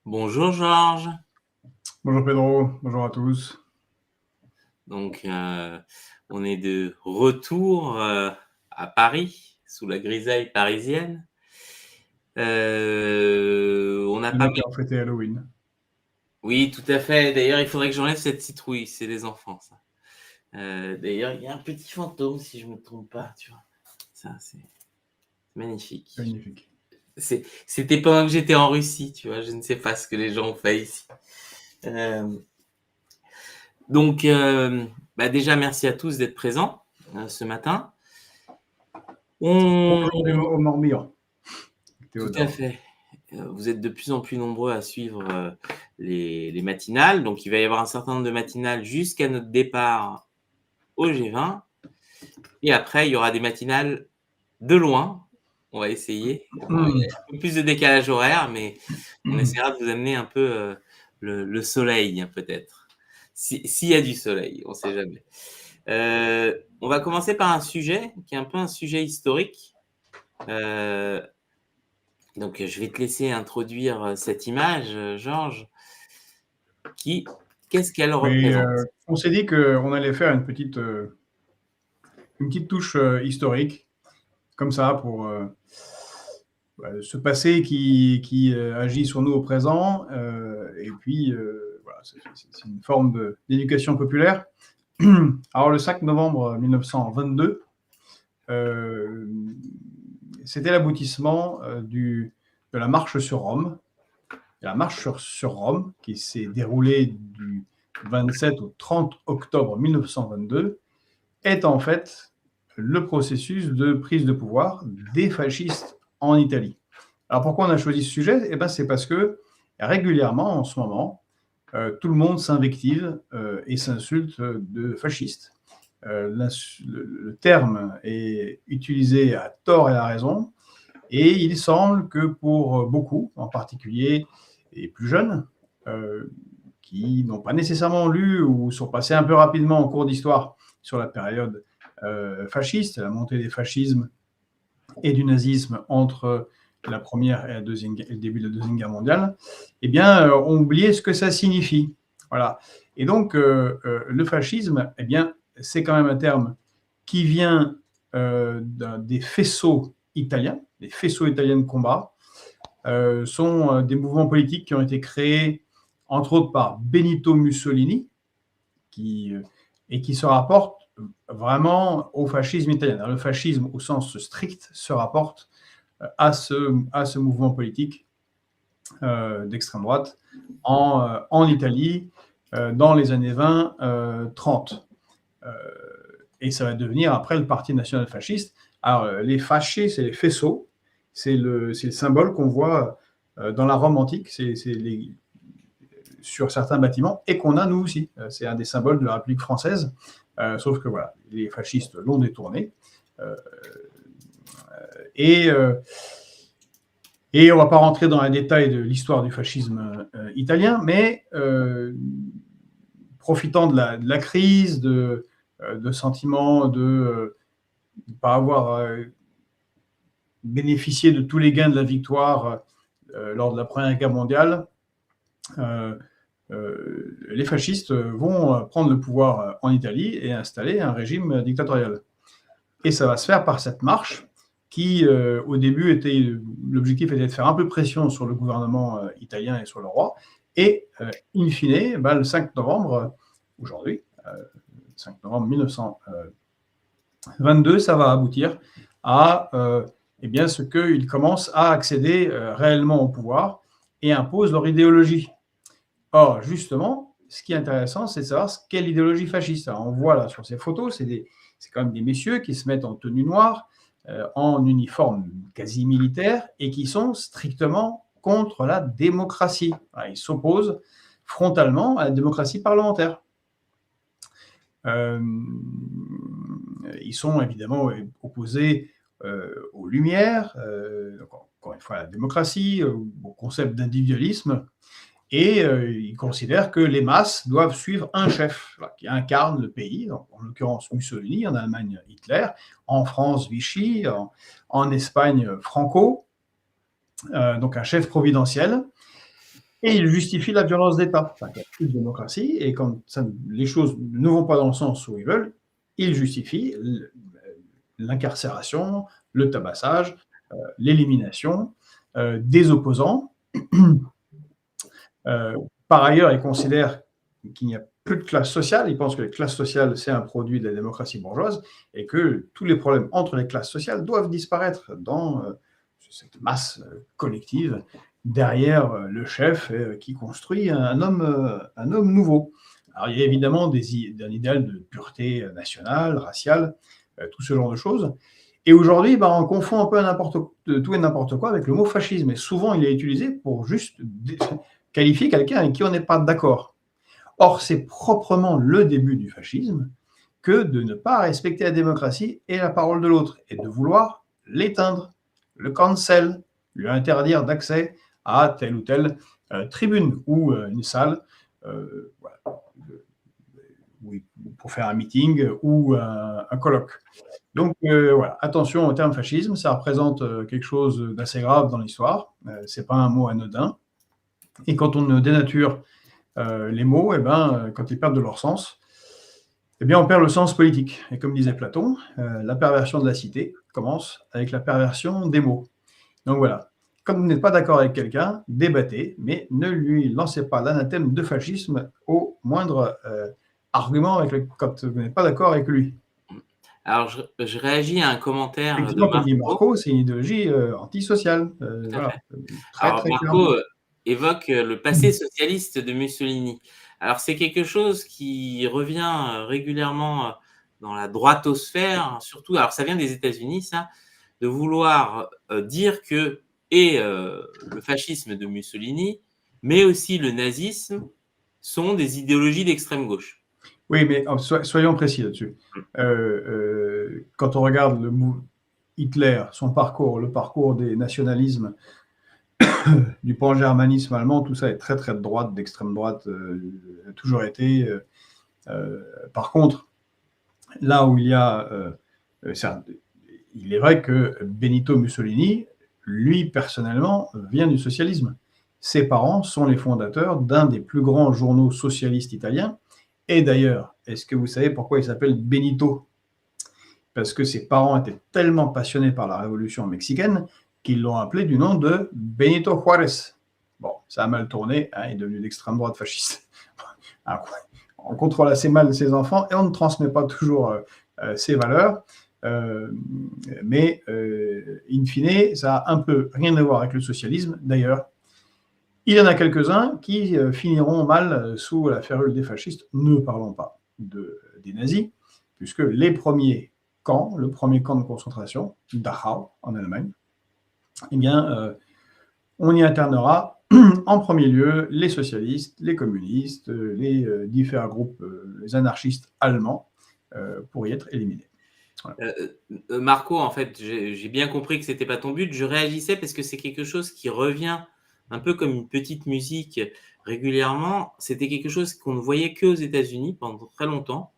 Bonjour Georges. Bonjour Pedro, bonjour à tous. Donc, on est de retour à Paris, sous la grisaille parisienne. On n'a Le pas. mec qui a fêté Halloween. Oui, tout à fait. D'ailleurs, il faudrait que j'enlève cette citrouille. C'est les enfants, ça. D'ailleurs, il y a un petit fantôme, si je me trompe pas. Tu vois, ça, c'est magnifique. Magnifique. C'était pendant que j'étais en Russie. Tu vois, je ne sais pas ce que les gens ont fait ici. Euh, donc, déjà, merci à tous d'être présents ce matin. On, Bonjour du Morbihan, Tout à Théodore. fait. Vous êtes de plus en plus nombreux à suivre les matinales. Donc, il va y avoir un certain nombre de matinales jusqu'à notre départ au G20. Et après, il y aura des matinales de loin. On va essayer. Bon, il y a un peu plus de décalage horaire, mais on essaiera de vous amener un peu le soleil, peut-être. S'il y a du soleil, on ne sait jamais. On va commencer par un sujet qui est un peu un sujet historique. Donc, je vais te laisser introduire cette image, Georges. Qu'est-ce qu'elle Mais représente? on s'est dit qu'on allait faire une petite touche historique, comme ça, pour ce passé qui agit sur nous au présent. Et puis, voilà, c'est une forme d'éducation populaire. Alors, le 5 novembre 1922, c'était l'aboutissement de la marche sur Rome. La marche sur Rome, qui s'est déroulée du 27 au 30 octobre 1922, est en fait le processus de prise de pouvoir des fascistes en Italie. Alors pourquoi on a choisi ce sujet? Eh ben, c'est parce que régulièrement, en ce moment, tout le monde s'invective et s'insulte de fascistes. Le terme est utilisé à tort et à raison, et il semble que pour beaucoup, en particulier les plus jeunes, qui n'ont pas nécessairement lu ou sont passés un peu rapidement en cours d'histoire sur la période fasciste, la montée des fascismes et du nazisme entre la première et le début de la Deuxième Guerre mondiale, eh bien, ont oublié ce que ça signifie. Voilà. Et donc, le fascisme, eh bien, c'est quand même un terme qui vient des faisceaux italiens, des faisceaux italiens de combat, sont des mouvements politiques qui ont été créés, entre autres, par Benito Mussolini, et qui se rapportent vraiment au fascisme italien. Alors, le fascisme, au sens strict, se rapporte à ce mouvement politique d'extrême droite en Italie dans les années 20-30. Et ça va devenir après le Parti national fasciste. Alors, les fasci, c'est les faisceaux, c'est le symbole qu'on voit dans la Rome antique, sur certains bâtiments, et qu'on a nous aussi. C'est un des symboles de la République française, sauf que voilà, les fascistes l'ont détourné. Et on ne va pas rentrer dans les détails de l'histoire du fascisme italien, mais profitant de la crise, de sentiments de ne pas avoir bénéficié de tous les gains de la victoire lors de la Première Guerre mondiale, les fascistes vont prendre le pouvoir en Italie et installer un régime dictatorial. Et ça va se faire par cette marche qui, au début, l'objectif était de faire un peu pression sur le gouvernement italien et sur le roi. Et, in fine, le 5 novembre, aujourd'hui, 5 novembre 1922, ça va aboutir à eh bien, ce qu'ils commencent à accéder réellement au pouvoir et imposent leur idéologie. Or, justement, ce qui est intéressant, c'est de savoir quelle idéologie fasciste. Alors, on voit là sur ces photos, c'est quand même des messieurs qui se mettent en tenue noire, en uniforme quasi militaire, et qui sont strictement contre la démocratie. Ils s'opposent frontalement à la démocratie parlementaire. Ils sont évidemment opposés aux Lumières, encore une fois à la démocratie, au concept d'individualisme, et ils considèrent que les masses doivent suivre un chef qui incarne le pays, donc, en l'occurrence Mussolini, en Allemagne Hitler, en France Vichy, en Espagne Franco, donc un chef providentiel. Et il justifie la violence d'État. Enfin, il n'y a plus de démocratie, et quand les choses ne vont pas dans le sens où ils veulent, il justifie l'incarcération, le tabassage, l'élimination des opposants. Par ailleurs, il considère qu'il n'y a plus de classe sociale. Il pense que la classe sociale, c'est un produit de la démocratie bourgeoise et que tous les problèmes entre les classes sociales doivent disparaître dans cette masse collective derrière le chef qui construit un homme nouveau. Alors, il y a évidemment un idéal de pureté nationale, raciale, tout ce genre de choses. Et aujourd'hui, on confond un peu tout et n'importe quoi avec le mot fascisme. Et souvent, il est utilisé pour juste qualifier quelqu'un avec qui on n'est pas d'accord. Or, c'est proprement le début du fascisme que de ne pas respecter la démocratie et la parole de l'autre, et de vouloir l'éteindre, le cancel, lui interdire d'accès à telle ou telle tribune ou une salle voilà, pour faire un meeting ou un colloque. Donc voilà, attention au terme fascisme, ça représente quelque chose d'assez grave dans l'histoire, c'est pas un mot anodin, et quand on dénature les mots, quand ils perdent de leur sens, on perd le sens politique. Et comme disait Platon, la perversion de la cité commence avec la perversion des mots. Donc voilà, quand vous n'êtes pas d'accord avec quelqu'un, débattez, mais ne lui lancez pas l'anathème de fascisme au moindre argument quand vous n'êtes pas d'accord avec lui. Alors, je réagis à un commentaire de Effectivement, comme dit Marco. Marco, c'est une idéologie antisociale. Voilà. Très, Alors, très clairement. Marco évoque le passé socialiste de Mussolini. Alors, c'est quelque chose qui revient régulièrement dans la droitosphère, surtout, alors ça vient des États-Unis, ça, de vouloir dire que le fascisme de Mussolini, mais aussi le nazisme, sont des idéologies d'extrême gauche. Oui, mais soyons précis là-dessus. Quand on regarde Hitler, son parcours, le parcours des nationalismes, du pan-germanisme allemand, tout ça est très très de droite, d'extrême droite, a toujours été. Par contre, là où il y a, il est vrai que Benito Mussolini, lui personnellement, vient du socialisme. Ses parents sont les fondateurs d'un des plus grands journaux socialistes italiens. Et d'ailleurs, est-ce que vous savez pourquoi il s'appelle Benito? Parce que ses parents étaient tellement passionnés par la révolution mexicaine qu'ils l'ont appelé du nom de Benito Juárez. Bon, ça a mal tourné, hein, il est devenu d'extrême droite fasciste. On contrôle assez mal ses enfants et on ne transmet pas toujours ses valeurs. Mais in fine, ça a un peu rien à voir avec le socialisme. D'ailleurs, il y en a quelques-uns qui finiront mal sous la férule des fascistes. Ne parlons pas des nazis, puisque le premier camp de concentration, Dachau, en Allemagne, on y internera en premier lieu les socialistes, les communistes, les différents groupes, les anarchistes allemands, pour y être éliminés. Voilà. Marco, en fait, j'ai bien compris que ce n'était pas ton but. Je réagissais parce que c'est quelque chose qui revient un peu comme une petite musique régulièrement. C'était quelque chose qu'on ne voyait qu'aux États-Unis pendant très longtemps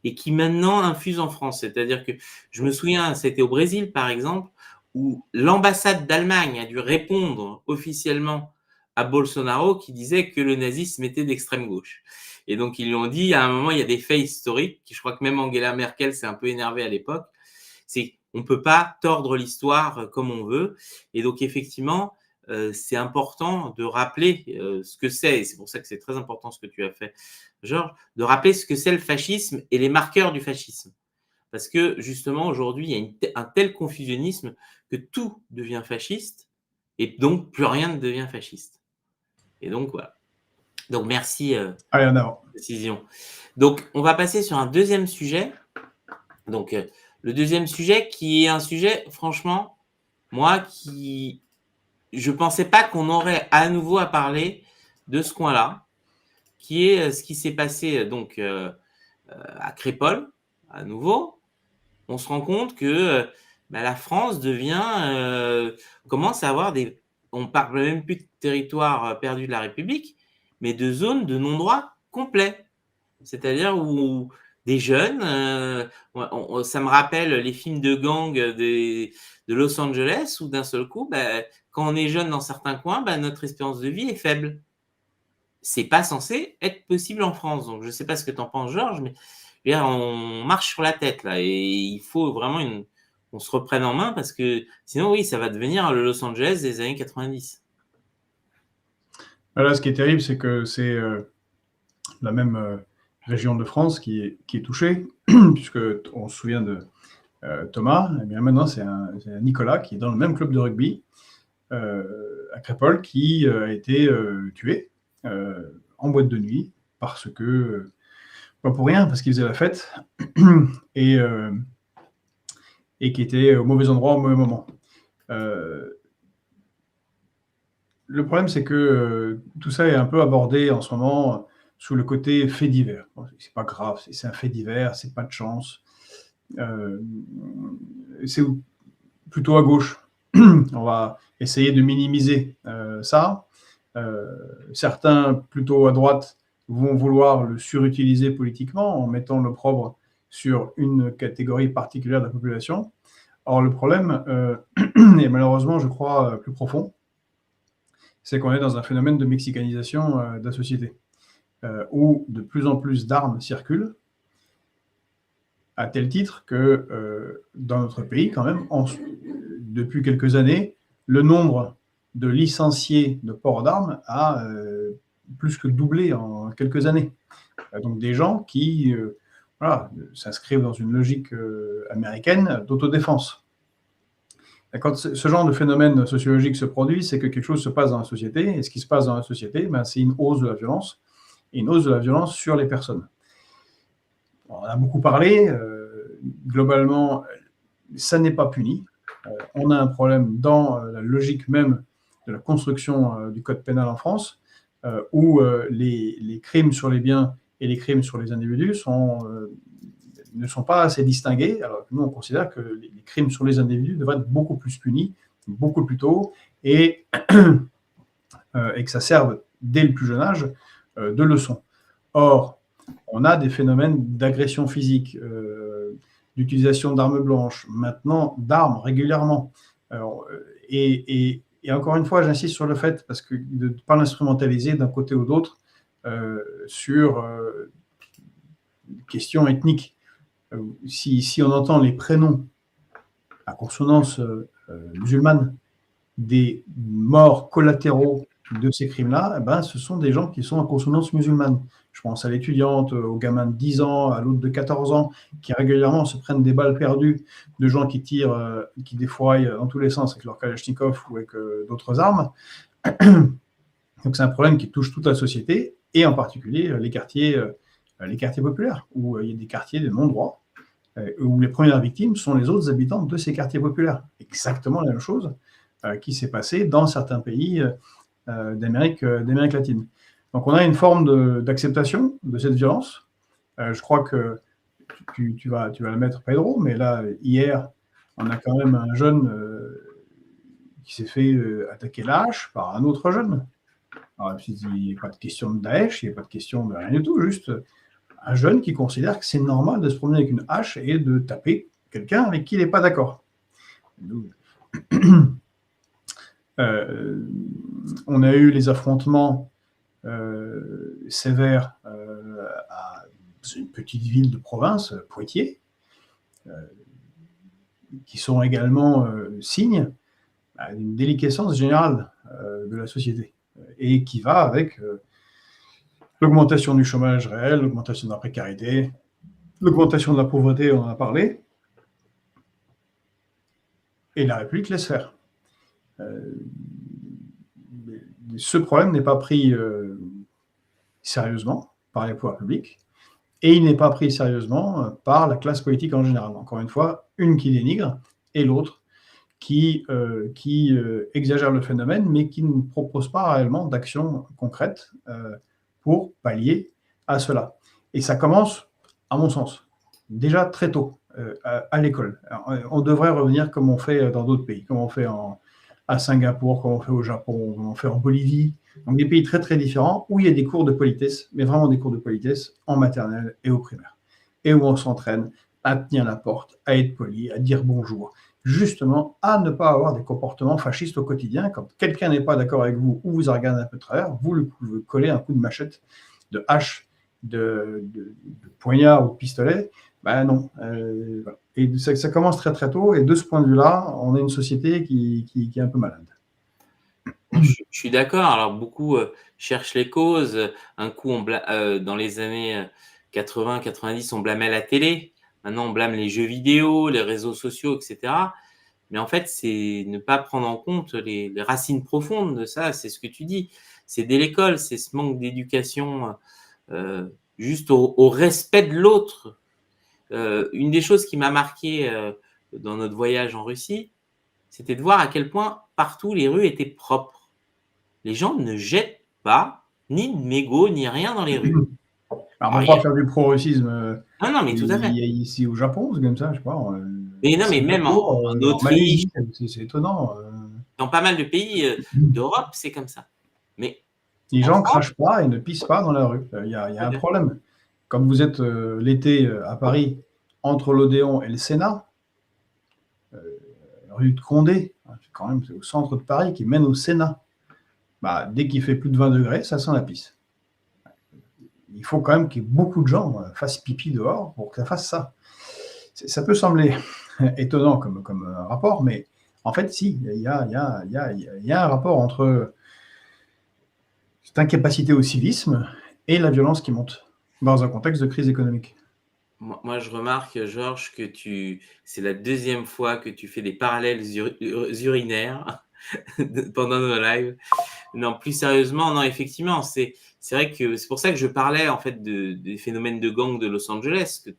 et qui maintenant infuse en France. C'est-à-dire que je me souviens, c'était au Brésil, par exemple, où l'ambassade d'Allemagne a dû répondre officiellement à Bolsonaro qui disait que le nazisme était d'extrême gauche. Et donc, ils lui ont dit, à un moment, il y a des faits historiques, je crois que même Angela Merkel s'est un peu énervée à l'époque, c'est qu'on ne peut pas tordre l'histoire comme on veut. Et donc, effectivement, c'est important de rappeler ce que c'est, et c'est pour ça que c'est très important ce que tu as fait, Georges, de rappeler ce que c'est le fascisme et les marqueurs du fascisme. Parce que, justement, aujourd'hui, il y a un tel confusionnisme que tout devient fasciste, et donc plus rien ne devient fasciste. Et donc, voilà. Donc, merci. Allez, en avant. Précision. Donc, on va passer sur un deuxième sujet. Donc, le deuxième sujet qui est un sujet, franchement, moi, je ne pensais pas qu'on aurait à nouveau à parler de ce coin-là, qui est ce qui s'est passé donc à Crépol, à nouveau. On se rend compte que la France commence à avoir on parle même plus de territoire perdu de la République, mais de zones de non-droit complet. C'est-à-dire où des jeunes, ça me rappelle les films de gang de Los Angeles, où d'un seul coup, quand on est jeune dans certains coins, notre espérance de vie est faible. c'est pas censé être possible en France. Donc, je sais pas ce que tu en penses, Georges, mais on marche sur la tête là, et il faut vraiment qu'on se reprenne en main parce que sinon, oui, ça va devenir le Los Angeles des années 90. Là, ce qui est terrible, c'est que c'est la même région de France qui est touchée, puisque on se souvient de Thomas, et bien maintenant c'est un Nicolas qui est dans le même club de rugby à Crépol, qui a été tué en boîte de nuit parce que, pas pour rien, parce qu'il faisait la fête et qui était au mauvais endroit au mauvais moment. Le problème, c'est que tout ça est un peu abordé en ce moment sous le côté fait divers. Bon, c'est pas grave, c'est un fait divers, c'est pas de chance. C'est plutôt à gauche. On va essayer de minimiser ça. Certains, plutôt à droite, vont vouloir le surutiliser politiquement en mettant l'opprobre sur une catégorie particulière de la population. Or, le problème est malheureusement, je crois, plus profond. C'est qu'on est dans un phénomène de mexicanisation de la société, où de plus en plus d'armes circulent, à tel titre que dans notre pays, quand même, depuis quelques années, le nombre de licenciés de port d'armes a plus que doublé en quelques années. Donc des gens qui s'inscrivent dans une logique américaine d'autodéfense. Et quand ce genre de phénomène sociologique se produit, c'est que quelque chose se passe dans la société, et ce qui se passe dans la société, c'est une hausse de la violence, et une hausse de la violence sur les personnes. On a beaucoup parlé, globalement, ça n'est pas puni. On a un problème dans la logique même de la construction du code pénal en France, où les crimes sur les biens et les crimes sur les individus ne sont pas assez distingués, alors que nous, on considère que les crimes sur les individus devraient être beaucoup plus punis, beaucoup plus tôt, et que ça serve, dès le plus jeune âge, de leçon. Or, on a des phénomènes d'agression physique, d'utilisation d'armes blanches, maintenant d'armes régulièrement. Alors, et encore une fois, j'insiste sur le fait, parce que de ne pas l'instrumentaliser d'un côté ou d'autre sur questions ethniques. Si on entend les prénoms à consonance musulmane des morts collatéraux de ces crimes-là, ce sont des gens qui sont à consonance musulmane. Je pense à l'étudiante, au gamin de 10 ans, à l'autre de 14 ans, qui régulièrement se prennent des balles perdues de gens qui tirent, qui défouraillent dans tous les sens avec leur Kalachnikov ou avec d'autres armes. Donc c'est un problème qui touche toute la société, et en particulier les quartiers populaires, où il y a des quartiers de non-droit, où les premières victimes sont les autres habitants de ces quartiers populaires. Exactement la même chose qui s'est passée dans certains pays d'Amérique latine. Donc on a une forme d'acceptation de cette violence. Je crois que tu vas la mettre, Pedro, mais là, hier, on a quand même un jeune qui s'est fait attaquer la hache par un autre jeune. Alors, il n'y a pas de question de Daesh, il n'y a pas de question de rien du tout, juste un jeune qui considère que c'est normal de se promener avec une hache et de taper quelqu'un avec qui il n'est pas d'accord. On a eu les affrontements sévères à une petite ville de province, Poitiers, qui sont également signes d'une déliquescence générale de la société, et qui va avec l'augmentation du chômage réel, l'augmentation de la précarité, l'augmentation de la pauvreté, on en a parlé, et la République laisse faire. Ce problème n'est pas pris sérieusement par les pouvoirs publics, et il n'est pas pris sérieusement par la classe politique en général. Encore une fois, une qui dénigre, et l'autre qui exagère le phénomène, mais qui ne propose pas réellement d'action concrète pour pallier à cela. Et ça commence, à mon sens, déjà très tôt, à l'école. On devrait revenir comme on fait dans d'autres pays, comme on fait à Singapour, comme on fait au Japon, comme on fait en Bolivie. Donc des pays très très différents où il y a des cours de politesse, mais vraiment des cours de politesse en maternelle et au primaire. Et où on s'entraîne à tenir la porte, à être poli, à dire bonjour, justement à ne pas avoir des comportements fascistes au quotidien. Quand quelqu'un n'est pas d'accord avec vous ou vous a regardé un peu de travers, vous lui collez un coup de machette, de hache, de poignard ou de pistolet. Ben non. Voilà. Et ça commence très très tôt. Et de ce point de vue-là, on a une société qui est un peu malade. Je suis d'accord. Alors, beaucoup cherchent les causes. Un coup, dans les années 80-90, on blâmait la télé. Maintenant, on blâme les jeux vidéo, les réseaux sociaux, etc. Mais en fait, c'est ne pas prendre en compte les racines profondes de ça. C'est ce que tu dis. C'est dès l'école, c'est ce manque d'éducation juste au respect de l'autre. Une des choses qui m'a marqué dans notre voyage en Russie, c'était de voir à quel point partout les rues étaient propres. Les gens ne jettent pas ni de mégots ni rien dans les rues. Alors, on Alors, ne va pas faire du pro-russisme. Non, non, mais tout à fait. Il y a ici au Japon, c'est comme ça, je sais pas. Mais non, mais même Singapour, en en Autriche, Malaisie, c'est étonnant. dans pas mal de pays d'Europe, c'est comme ça. Mais Les en gens ne France, crachent pas et ne pissent pas dans la rue. Il y a un problème. Comme vous êtes l'été à Paris, entre l'Odéon et le Sénat, rue de Condé, quand même, c'est au centre de Paris, qui mène au Sénat. Bah, dès qu'il fait plus de 20 degrés, ça sent la pisse. Il faut quand même qu'il y ait beaucoup de gens fassent pipi dehors pour que ça fasse ça. Ça peut sembler étonnant comme rapport, mais en fait, si, il y a un rapport entre cette incapacité au civisme et la violence qui monte dans un contexte de crise économique. moi, je remarque, Georges, que c'est la deuxième fois que tu fais des parallèles urinaires pendant nos lives. Non, plus sérieusement, non, effectivement, c'est vrai que c'est pour ça que je parlais en fait des phénomènes de gang de Los Angeles, que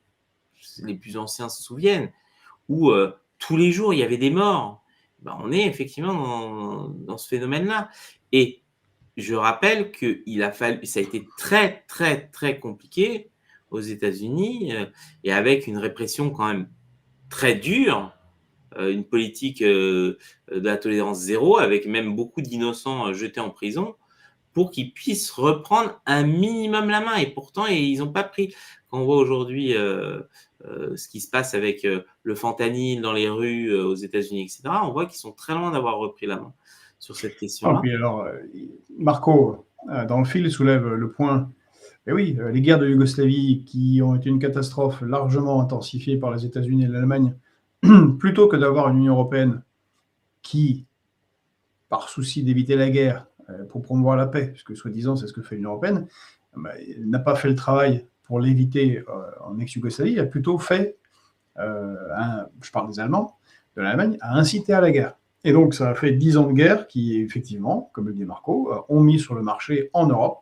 les plus anciens se souviennent, où tous les jours il y avait des morts. Ben, on est effectivement dans ce phénomène-là. Et je rappelle que ça a été très, très, très compliqué aux États-Unis et avec une répression quand même très dure, une politique de la tolérance zéro, avec même beaucoup d'innocents jetés en prison pour qu'ils puissent reprendre un minimum la main. Et pourtant, ils n'ont pas pris. Quand on voit aujourd'hui ce qui se passe avec le fentanyl dans les rues aux États-Unis, etc., on voit qu'ils sont très loin d'avoir repris la main sur cette Ah, question-là. puis alors, Marco, dans le fil, soulève le point. Et oui, les guerres de Yougoslavie, qui ont été une catastrophe largement intensifiée par les États-Unis et l'Allemagne, plutôt que d'avoir une Union européenne qui, par souci d'éviter la guerre, pour promouvoir la paix, puisque soi-disant c'est ce que fait l'Union européenne, n'a pas fait le travail pour l'éviter en ex-Yougoslavie, a plutôt fait, je parle des Allemands, de l'Allemagne, a incité à la guerre. Et donc ça a fait 10 ans de guerre qui, effectivement, comme le dit Marco, ont mis sur le marché en Europe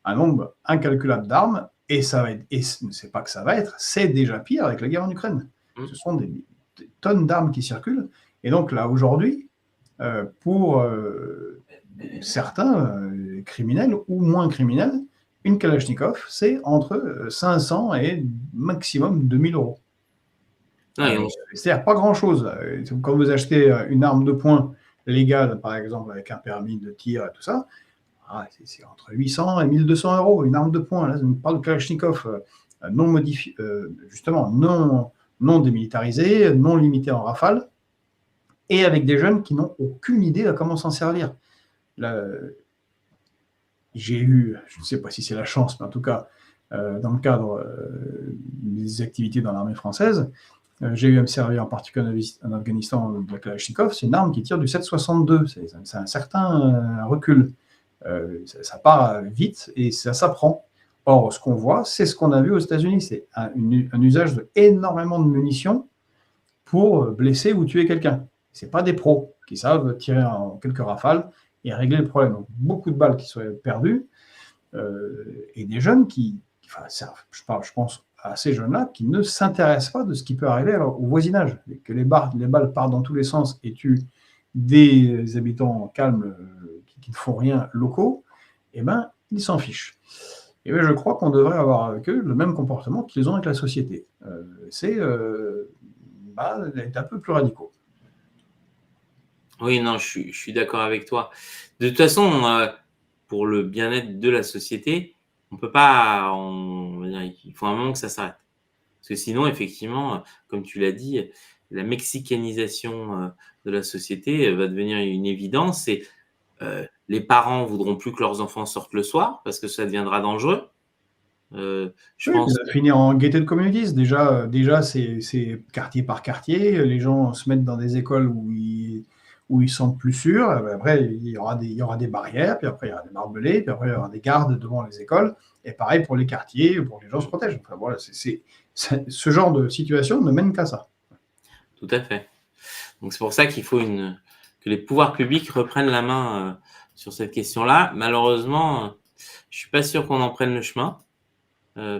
un nombre incalculable d'armes, et ça va être, et c'est pas que ça va être, c'est déjà pire avec la guerre en Ukraine. Ce sont des tonnes d'armes qui circulent, et donc là aujourd'hui, pour certains criminels ou moins criminels, une Kalachnikov, c'est entre 500 et maximum 2000 euros. C'est-à-dire pas grand-chose. Quand vous achetez une arme de poing légale, par exemple, avec un permis de tir et tout ça, c'est entre 800 et 1200 euros, une arme de poing. Là, on parle de Kalachnikov non modifié, justement, non démilitarisé, non limité en rafale, et avec des jeunes qui n'ont aucune idée de comment s'en servir. J'ai eu, je ne sais pas si c'est la chance, mais en tout cas, dans le cadre des activités dans l'armée française, j'ai eu à me servir en particulier en Afghanistan de la Kalachnikov. C'est une arme qui tire du 7,62. C'est un certain recul. Ça part vite et ça s'apprend. Or, ce qu'on voit, c'est ce qu'on a vu aux États-Unis. C'est un usage d'énormément de munitions pour blesser ou tuer quelqu'un. Ce n'est pas des pros qui savent tirer en quelques rafales et régler le problème. Donc, beaucoup de balles qui sont perdues et des jeunes qui je pense à ces jeunes-là qui ne s'intéressent pas de ce qui peut arriver au voisinage. Que les balles partent dans tous les sens et tuent des habitants calmes qui ne font rien locaux, eh ben, ils s'en fichent. Et bien, je crois qu'on devrait avoir avec eux le même comportement qu'ils ont avec la société. C'est d'être un peu plus radicaux. Oui, non, je suis d'accord avec toi. De toute façon, pour le bien-être de la société, on peut pas, il faut un moment que ça s'arrête. Parce que sinon, effectivement, comme tu l'as dit, la mexicanisation de la société va devenir une évidence et les parents voudront plus que leurs enfants sortent le soir parce que ça deviendra dangereux. Je Oui, pense. ça va finir en gated communities. Déjà c'est quartier par quartier. Les gens se mettent dans des écoles où ils sont plus sûrs. Après, il y aura des barrières, puis après, il y aura des barbelés, puis après, il y aura des gardes devant les écoles. Et pareil pour les quartiers, pour que les gens se protègent. Enfin, voilà, ce genre de situation ne mène qu'à ça. Tout à fait. Donc, c'est pour ça qu'il faut que les pouvoirs publics reprennent la main sur cette question-là. Malheureusement, je suis pas sûr qu'on en prenne le chemin,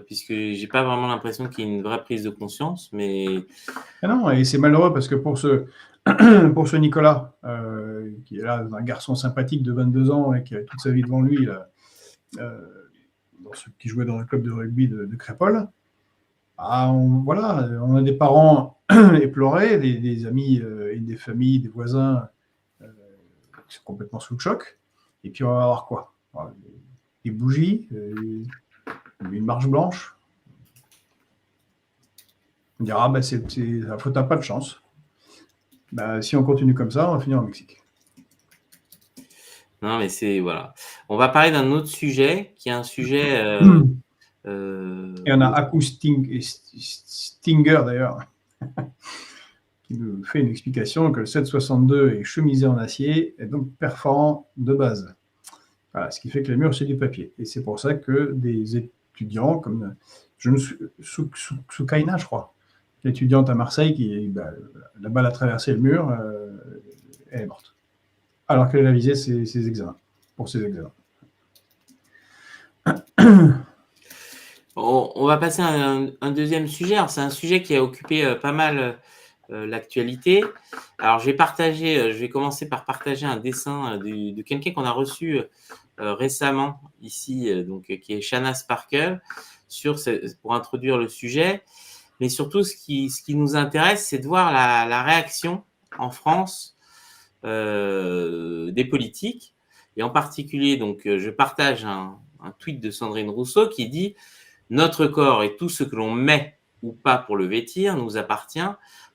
puisque j'ai pas vraiment l'impression qu'il y ait une vraie prise de conscience. Mais Ah non, et c'est malheureux parce que pour ce Nicolas, qui est là, un garçon sympathique de 22 ans et qui a toute sa vie devant lui, là, qui jouait dans le club de rugby de Crépol, voilà, on a des parents éplorés, des amis et des familles, des voisins qui sont complètement sous le choc. Et puis on va avoir quoi? Des bougies, une marche blanche. On dira, c'est la faute à pas de chance. Si on continue comme ça, on va finir au Mexique. Non, mais voilà. On va parler d'un autre sujet qui est un sujet. Et on a Aku Stinger d'ailleurs, qui nous fait une explication que le 762 est chemisé en acier et donc perforant de base. Voilà, ce qui fait que les murs, c'est du papier. Et c'est pour ça que des étudiants comme Soukaina, je crois, l'étudiante à Marseille, la balle a traversé le mur, elle est morte. Alors qu'elle a visé ses examens, pour ses examens. On va passer à un deuxième sujet. Alors, c'est un sujet qui a occupé pas mal l'actualité. Alors, je vais commencer par partager un dessin de quelqu'un qu'on a reçu récemment ici, qui est Shanna Sparkle, pour introduire le sujet. Mais surtout, ce qui nous intéresse, c'est de voir la réaction en France des politiques. Et en particulier, je partage un tweet de Sandrine Rousseau qui dit « Notre corps et tout ce que l'on met ou pas pour le vêtir nous appartient.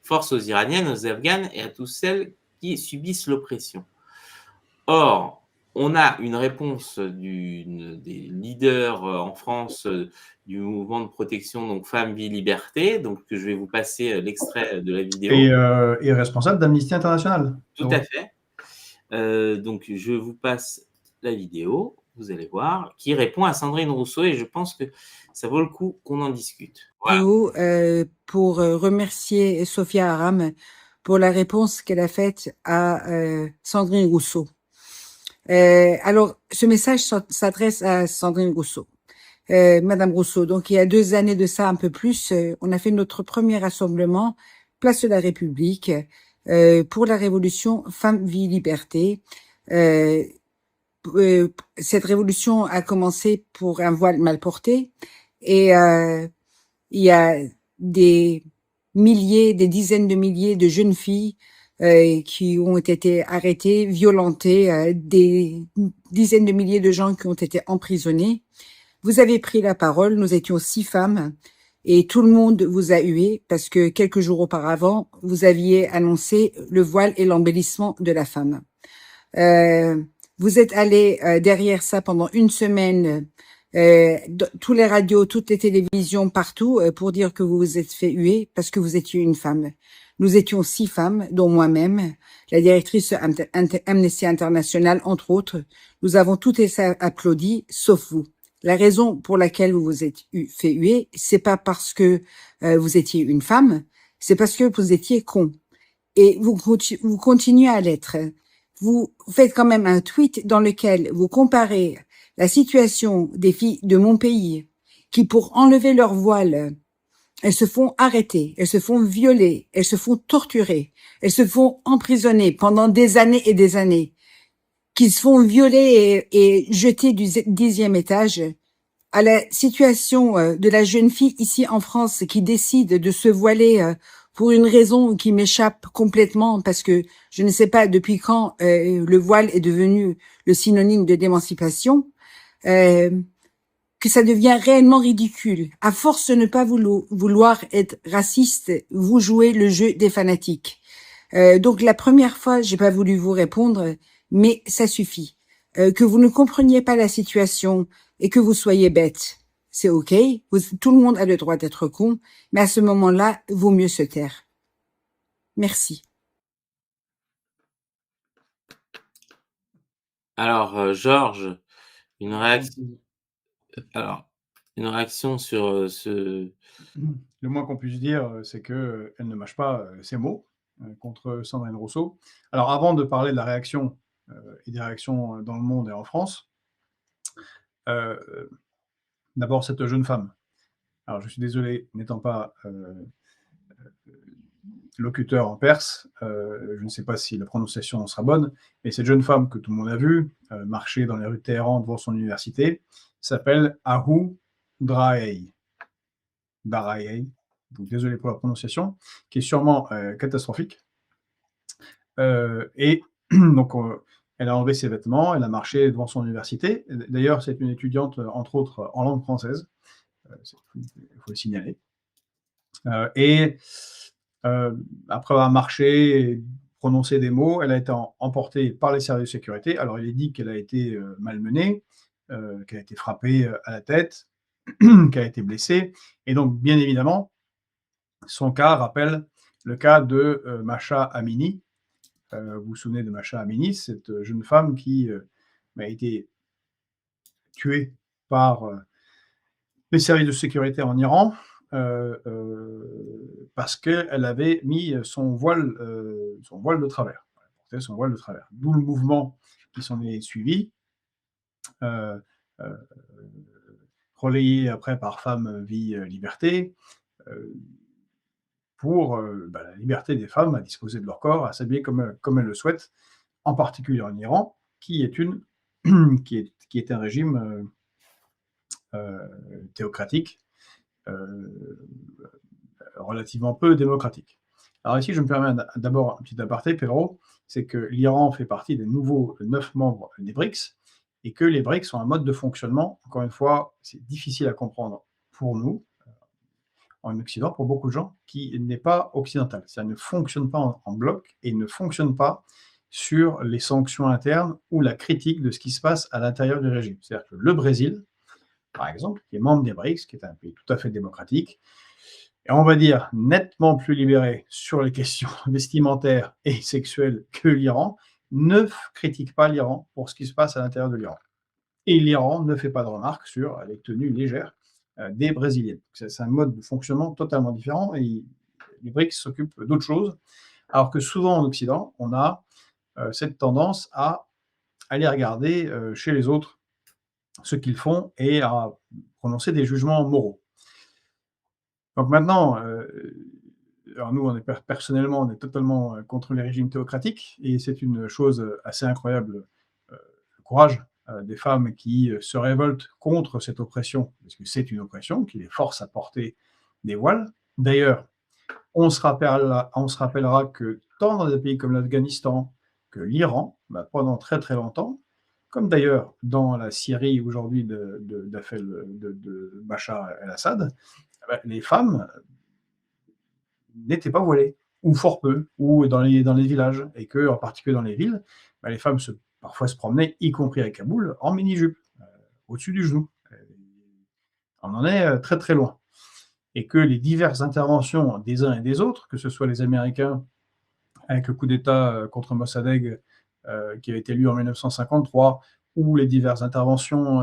Force aux Iraniennes, aux Afghanes et à tous celles qui subissent l'oppression. » Or, on a une réponse des leaders en France du mouvement de protection, donc Femmes, Vie, Liberté, donc que je vais vous passer l'extrait de la vidéo. Et responsable d'Amnesty International. Tout à fait. Donc, je vous passe la vidéo, vous allez voir, qui répond à Sandrine Rousseau et je pense que ça vaut le coup qu'on en discute. Voilà. Pour remercier Sophia Aram pour la réponse qu'elle a faite à Sandrine Rousseau. Alors, ce message s'adresse à Sandrine Rousseau. Madame Rousseau, donc il y a 2 années de ça, un peu plus, on a fait notre premier rassemblement, place de la République, pour la révolution Femmes, Vie, Liberté. Cette révolution a commencé pour un voile mal porté et il y a des dizaines de milliers de jeunes filles qui ont été arrêtées, violentées, des dizaines de milliers de gens qui ont été emprisonnés. Vous avez pris la parole, nous étions 6 femmes et tout le monde vous a hué parce que quelques jours auparavant, vous aviez annoncé le voile et l'embellissement de la femme. Vous êtes allés derrière ça pendant 1 semaine, tous les radios, toutes les télévisions, partout, pour dire que vous vous êtes fait huer parce que vous étiez une femme. Nous étions 6 femmes, dont moi-même, la directrice Amnesty International, entre autres. Nous avons toutes applaudi, sauf vous. La raison pour laquelle vous vous êtes fait huer, c'est pas parce que vous étiez une femme, c'est parce que vous étiez con. Et vous continuez à l'être. Vous faites quand même un tweet dans lequel vous comparez la situation des filles de mon pays qui, pour enlever leur voile, elles se font arrêter, elles se font violer, elles se font torturer, elles se font emprisonner pendant des années et des années, qui se font violer et jeter du 10e étage, à la situation de la jeune fille ici en France qui décide de se voiler pour une raison qui m'échappe complètement parce que je ne sais pas depuis quand le voile est devenu le synonyme de d'émancipation. que ça devient réellement ridicule. À force de ne pas vouloir être raciste, vous jouez le jeu des fanatiques. Donc la première fois, j'ai pas voulu vous répondre, mais ça suffit. Que vous ne compreniez pas la situation et que vous soyez bête, c'est ok. Tout le monde a le droit d'être con, mais à ce moment-là, vaut mieux se taire. Merci. Alors, Georges, une réaction sur ce... Le moins qu'on puisse dire, c'est qu'elle ne mâche pas ses mots contre Sandrine Rousseau. Alors, avant de parler de la réaction et des réactions dans le monde et en France, d'abord, cette jeune femme. Alors, je suis désolé, n'étant pas locuteur en perse, je ne sais pas si la prononciation sera bonne, mais cette jeune femme que tout le monde a vue marcher dans les rues de Téhéran devant son université s'appelle Ahu Draei. Donc désolé pour la prononciation, qui est sûrement catastrophique. Et donc, elle a enlevé ses vêtements, elle a marché devant son université. D'ailleurs, c'est une étudiante, entre autres, en langue française. Il faut le signaler. Et après avoir marché et prononcé des mots, elle a été emportée par les services de sécurité. Alors, il est dit qu'elle a été malmenée, qu'elle a été frappée à la tête, qu'elle a été blessée. Et donc, bien évidemment, son cas rappelle le cas de Masha Amini. Vous vous souvenez de Masha Amini, cette jeune femme qui a été tuée par les services de sécurité en Iran parce qu'elle avait mis son voile de travers. Elle portait son voile de travers. D'où le mouvement qui s'en est suivi, relayé après par Femmes, Vie, Liberté, pour la liberté des femmes à disposer de leur corps, à s'habiller comme elles le souhaitent, en particulier en Iran, qui est un régime théocratique, relativement peu démocratique. Alors ici, je me permets d'abord un petit aparté, Pedro, c'est que l'Iran fait partie des nouveaux 9 membres des BRICS, et que les BRICS ont un mode de fonctionnement, encore une fois, c'est difficile à comprendre pour nous, en Occident, pour beaucoup de gens, qui n'est pas occidental. Ça ne fonctionne pas en bloc et ne fonctionne pas sur les sanctions internes ou la critique de ce qui se passe à l'intérieur du régime. C'est-à-dire que le Brésil, par exemple, qui est membre des BRICS, qui est un pays tout à fait démocratique, et on va dire nettement plus libéré sur les questions vestimentaires et sexuelles que l'Iran, ne critique pas l'Iran pour ce qui se passe à l'intérieur de l'Iran. Et l'Iran ne fait pas de remarques sur les tenues légères des Brésiliennes. C'est un mode de fonctionnement totalement différent et les BRICS s'occupent d'autres choses, alors que souvent en Occident, on a cette tendance à aller regarder chez les autres ce qu'ils font et à prononcer des jugements moraux. Donc maintenant, alors nous, personnellement, on est totalement contre les régimes théocratiques et c'est une chose assez incroyable, le courage des femmes qui se révoltent contre cette oppression, parce que c'est une oppression qui les force à porter des voiles. D'ailleurs, on se rappellera que tant dans des pays comme l'Afghanistan que l'Iran, pendant très très longtemps, comme d'ailleurs dans la Syrie aujourd'hui de Bachar el-Assad, les femmes n'étaient pas voilées, ou fort peu, ou dans les villages, et que, en particulier dans les villes, les femmes parfois se promenaient, y compris à Kaboul, en mini-jupe, au-dessus du genou. On en est très très loin. Et que les diverses interventions des uns et des autres, que ce soit les Américains avec le coup d'État contre Mossadegh qui a été élu en 1953, ou les diverses interventions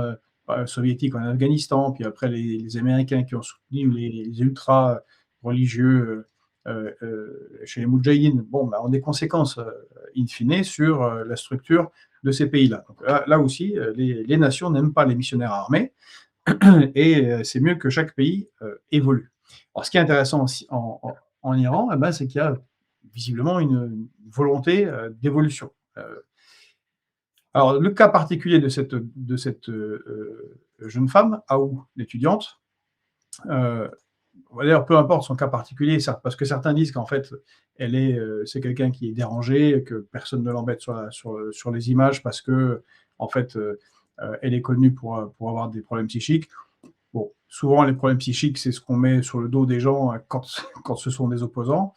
soviétiques en Afghanistan, puis après les Américains qui ont soutenu les ultras religieux chez les Moudjahidines, ont des conséquences in fine sur la structure de ces pays-là. Donc là aussi, les nations n'aiment pas les missionnaires armés, et c'est mieux que chaque pays évolue. Alors, ce qui est intéressant aussi en Iran, c'est qu'il y a visiblement une volonté d'évolution. Alors, le cas particulier de cette jeune femme, Aou, l'étudiante, d'ailleurs, peu importe son cas particulier, parce que certains disent qu'en fait, c'est quelqu'un qui est dérangé, que personne ne l'embête sur les images, parce que, en fait, elle est connue pour avoir des problèmes psychiques. souvent, les problèmes psychiques, c'est ce qu'on met sur le dos des gens quand ce sont des opposants.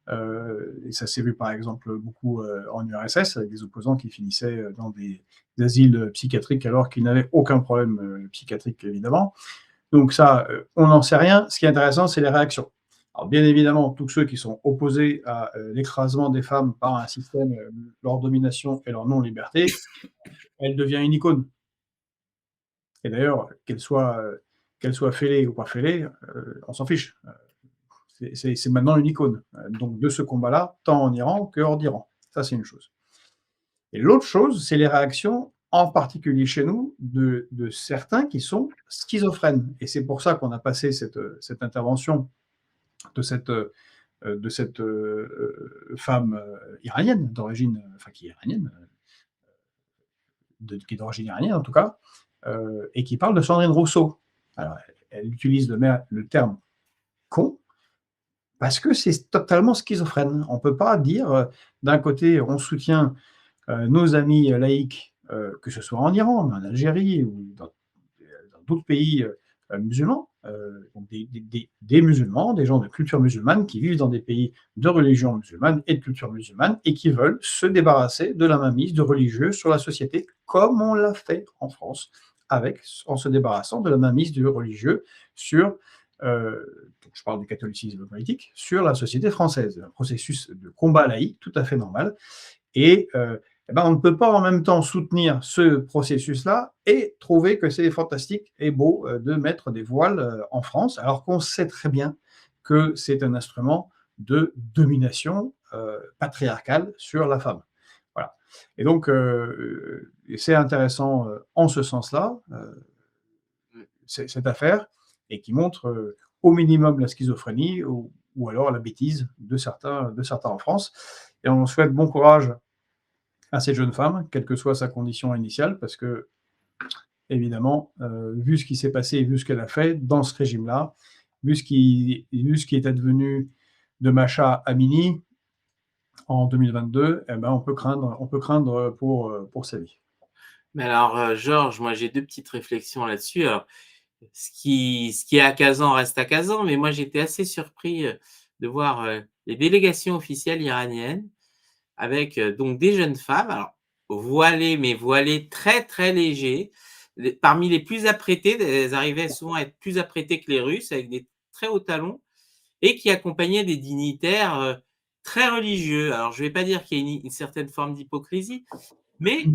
Et ça s'est vu, par exemple, beaucoup en URSS, avec des opposants qui finissaient dans des asiles psychiatriques alors qu'ils n'avaient aucun problème psychiatrique, évidemment. Donc ça, on n'en sait rien. Ce qui est intéressant, c'est les réactions. Alors bien évidemment, tous ceux qui sont opposés à l'écrasement des femmes par un système, leur domination et leur non-liberté, elle devient une icône. Et d'ailleurs, qu'elle soit fêlée ou pas fêlée, on s'en fiche. C'est maintenant une icône. Donc de ce combat-là, tant en Iran que hors d'Iran. Ça, c'est une chose. Et l'autre chose, c'est les réactions, en particulier chez nous, de certains qui sont schizophrènes. Et c'est pour ça qu'on a passé cette intervention de cette femme iranienne, d'origine, enfin qui est iranienne, qui est d'origine iranienne en tout cas, et qui parle de Sandrine Rousseau. Alors, elle utilise le terme con, parce que c'est totalement schizophrène. On ne peut pas dire, d'un côté, on soutient nos amis laïcs, que ce soit en Iran, en Algérie ou dans d'autres pays musulmans, donc des musulmans, des gens de culture musulmane qui vivent dans des pays de religion musulmane et de culture musulmane et qui veulent se débarrasser de la mainmise de religieux sur la société, comme on l'a fait en France, en se débarrassant de la mainmise du religieux sur, je parle du catholicisme politique, sur la société française. Un processus de combat laïque tout à fait normal. Et on ne peut pas en même temps soutenir ce processus-là et trouver que c'est fantastique et beau de mettre des voiles en France, alors qu'on sait très bien que c'est un instrument de domination patriarcale sur la femme. Voilà. Et donc, c'est intéressant en ce sens-là, cette affaire, et qui montre au minimum la schizophrénie ou alors la bêtise de certains en France. Et on souhaite bon courage à cette jeune femme, quelle que soit sa condition initiale, parce que, évidemment, vu ce qui s'est passé, vu ce qu'elle a fait dans ce régime-là, vu ce qui est advenu de Mahsa Amini en 2022, on peut craindre pour sa vie. Mais alors, Georges, moi j'ai 2 petites réflexions là-dessus. Alors, ce qui est à Kazan reste à Kazan, mais moi j'étais assez surpris de voir les délégations officielles iraniennes avec donc des jeunes femmes, alors voilées, mais voilées très très légers, parmi les plus apprêtées, elles arrivaient souvent à être plus apprêtées que les Russes, avec des très hauts talons, et qui accompagnaient des dignitaires très religieux. Alors je ne vais pas dire qu'il y a une certaine forme d'hypocrisie, mais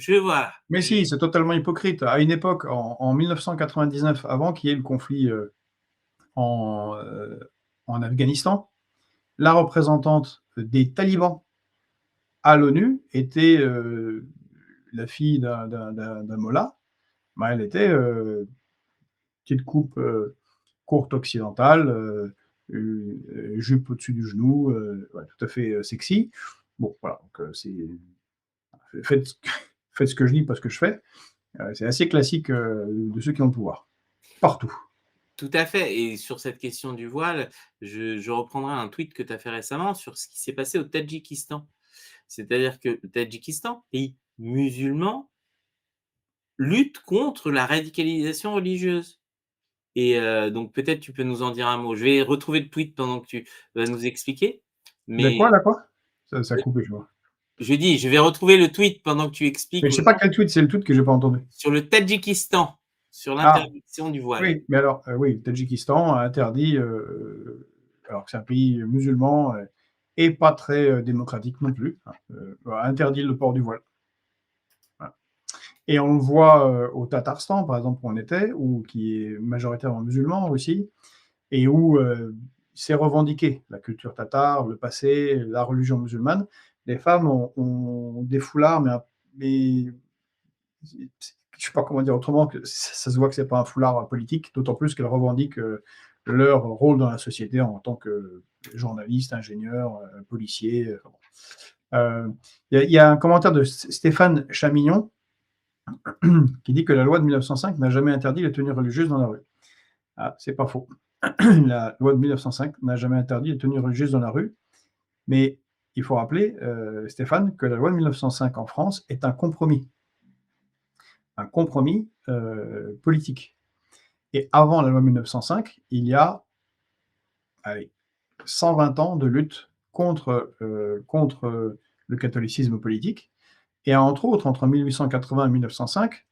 voilà. Mais si, c'est totalement hypocrite. À une époque, en 1999, avant qu'il y ait le conflit en Afghanistan, la représentante des talibans à l'ONU était la fille d'un mollah. Elle était petite coupe courte occidentale, jupe au-dessus du genou, tout à fait sexy. Bon, voilà, donc faites ce que je dis, pas ce que je fais. C'est assez classique de ceux qui ont le pouvoir, partout. Tout à fait. Et sur cette question du voile, je reprendrai un tweet que tu as fait récemment sur ce qui s'est passé au Tadjikistan. C'est-à-dire que le Tadjikistan, pays musulman, lutte contre la radicalisation religieuse. Et donc peut-être tu peux nous en dire un mot. Je vais retrouver le tweet pendant que tu vas nous expliquer. La Mais quoi? Ça a coupé, je vois. je vais retrouver le tweet pendant que tu expliques Mais je sais pas quel tweet, c'est le tweet que j'ai pas entendu. sur le Tadjikistan, sur l'interdiction du voile. Oui, mais alors, oui, le Tadjikistan a interdit, alors que c'est un pays musulman et pas très démocratique non plus, a interdit le port du voile. Voilà. Et on le voit au Tatarstan, par exemple, où on était, qui est majoritairement musulman aussi, et où c'est revendiqué, la culture tatare, le passé, la religion musulmane. Les femmes ont des foulards, mais je ne sais pas comment dire autrement, que ça se voit que ce n'est pas un foulard politique, d'autant plus qu'elles revendiquent leur rôle dans la société en tant que journalistes, ingénieurs, policiers. Il y a un commentaire de Stéphane Chamignon qui dit que la loi de 1905 n'a jamais interdit les tenues religieuses dans la rue. Ah, c'est pas faux. La loi de 1905 n'a jamais interdit les tenues religieuses dans la rue, mais il faut rappeler, Stéphane, que la loi de 1905 en France est un compromis politique. Et avant la loi 1905, il y a 120 ans de lutte contre le catholicisme politique. Et entre autres, entre 1880 et 1905,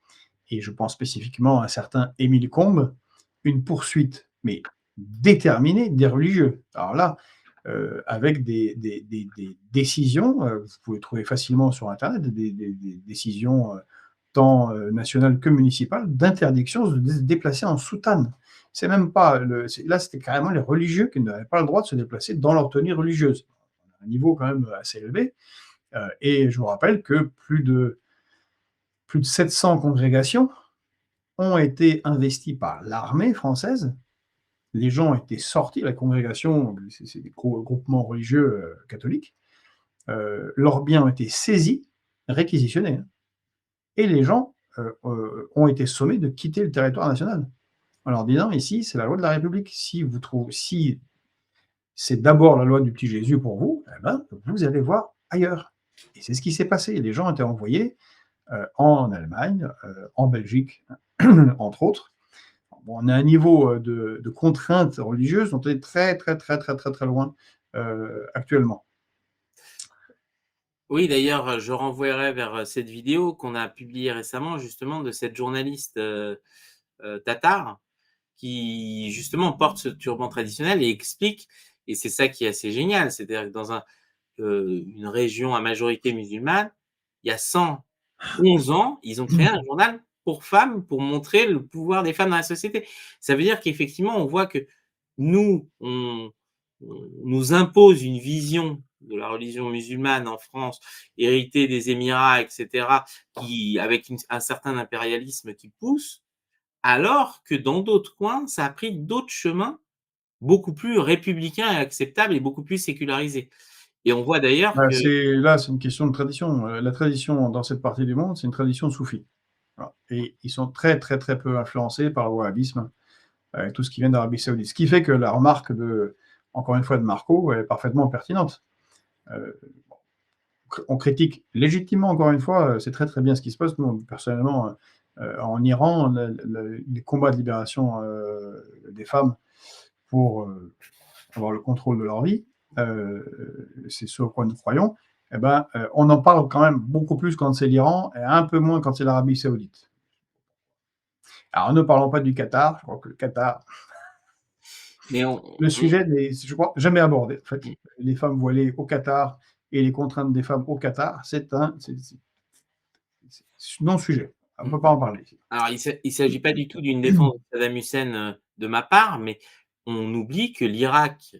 et je pense spécifiquement à un certain Émile Combes, une poursuite, mais déterminée des religieux. Alors là, avec des décisions, vous pouvez trouver facilement sur Internet des décisions tant nationales que municipales, d'interdiction de se déplacer en soutane. C'est même pas là, c'était carrément les religieux qui n'avaient pas le droit de se déplacer dans leur tenue religieuse. Un niveau quand même assez élevé. Et je vous rappelle que plus de 700 congrégations ont été investies par l'armée française. Les gens étaient sortis, la congrégation, c'est des groupements religieux catholiques, leurs biens ont été saisis, réquisitionnés, hein, et les gens ont été sommés de quitter le territoire national, en leur disant ici, c'est la loi de la République. Si c'est d'abord la loi du petit Jésus pour vous, eh ben, vous allez voir ailleurs. Et c'est ce qui s'est passé. Les gens étaient envoyés en Allemagne, en Belgique, entre autres. Bon, on a un niveau de contraintes religieuses dont on est très, très, très, très, très, très loin actuellement. Oui, d'ailleurs, je renvoierai vers cette vidéo qu'on a publiée récemment, justement, de cette journaliste tatar, qui, justement, porte ce turban traditionnel et explique, et c'est ça qui est assez génial, c'est-à-dire que dans une région à majorité musulmane, il y a 111 ans, ils ont créé un journal pour femmes, pour montrer le pouvoir des femmes dans la société. Ça veut dire qu'effectivement, on voit que nous, on nous impose une vision de la religion musulmane en France, héritée des Émirats, etc., avec un certain impérialisme qui pousse, alors que dans d'autres coins, ça a pris d'autres chemins beaucoup plus républicains et acceptables et beaucoup plus sécularisés. Et on voit d'ailleurs que... C'est une question de tradition. La tradition dans cette partie du monde, c'est une tradition soufie. Voilà. Et ils sont très, très, très peu influencés par le wahhabisme, tout ce qui vient d'Arabie Saoudite. Ce qui fait que la remarque, encore une fois, de Marco est parfaitement pertinente. On critique légitimement, encore une fois, c'est très, très bien ce qui se passe. Nous, personnellement, en Iran, les combats de libération des femmes pour avoir le contrôle de leur vie, c'est ce à quoi nous croyons, eh ben, on en parle quand même beaucoup plus quand c'est l'Iran et un peu moins quand c'est l'Arabie Saoudite. Alors, ne parlons pas du Qatar. Je crois que le Qatar, le sujet n'est, je crois, jamais abordé. En fait, les femmes voilées au Qatar et les contraintes des femmes au Qatar, c'est non-sujet. On ne peut pas en parler ici. Alors, il ne s'agit pas du tout d'une défense de Saddam Hussein de ma part, mais on oublie que l'Irak,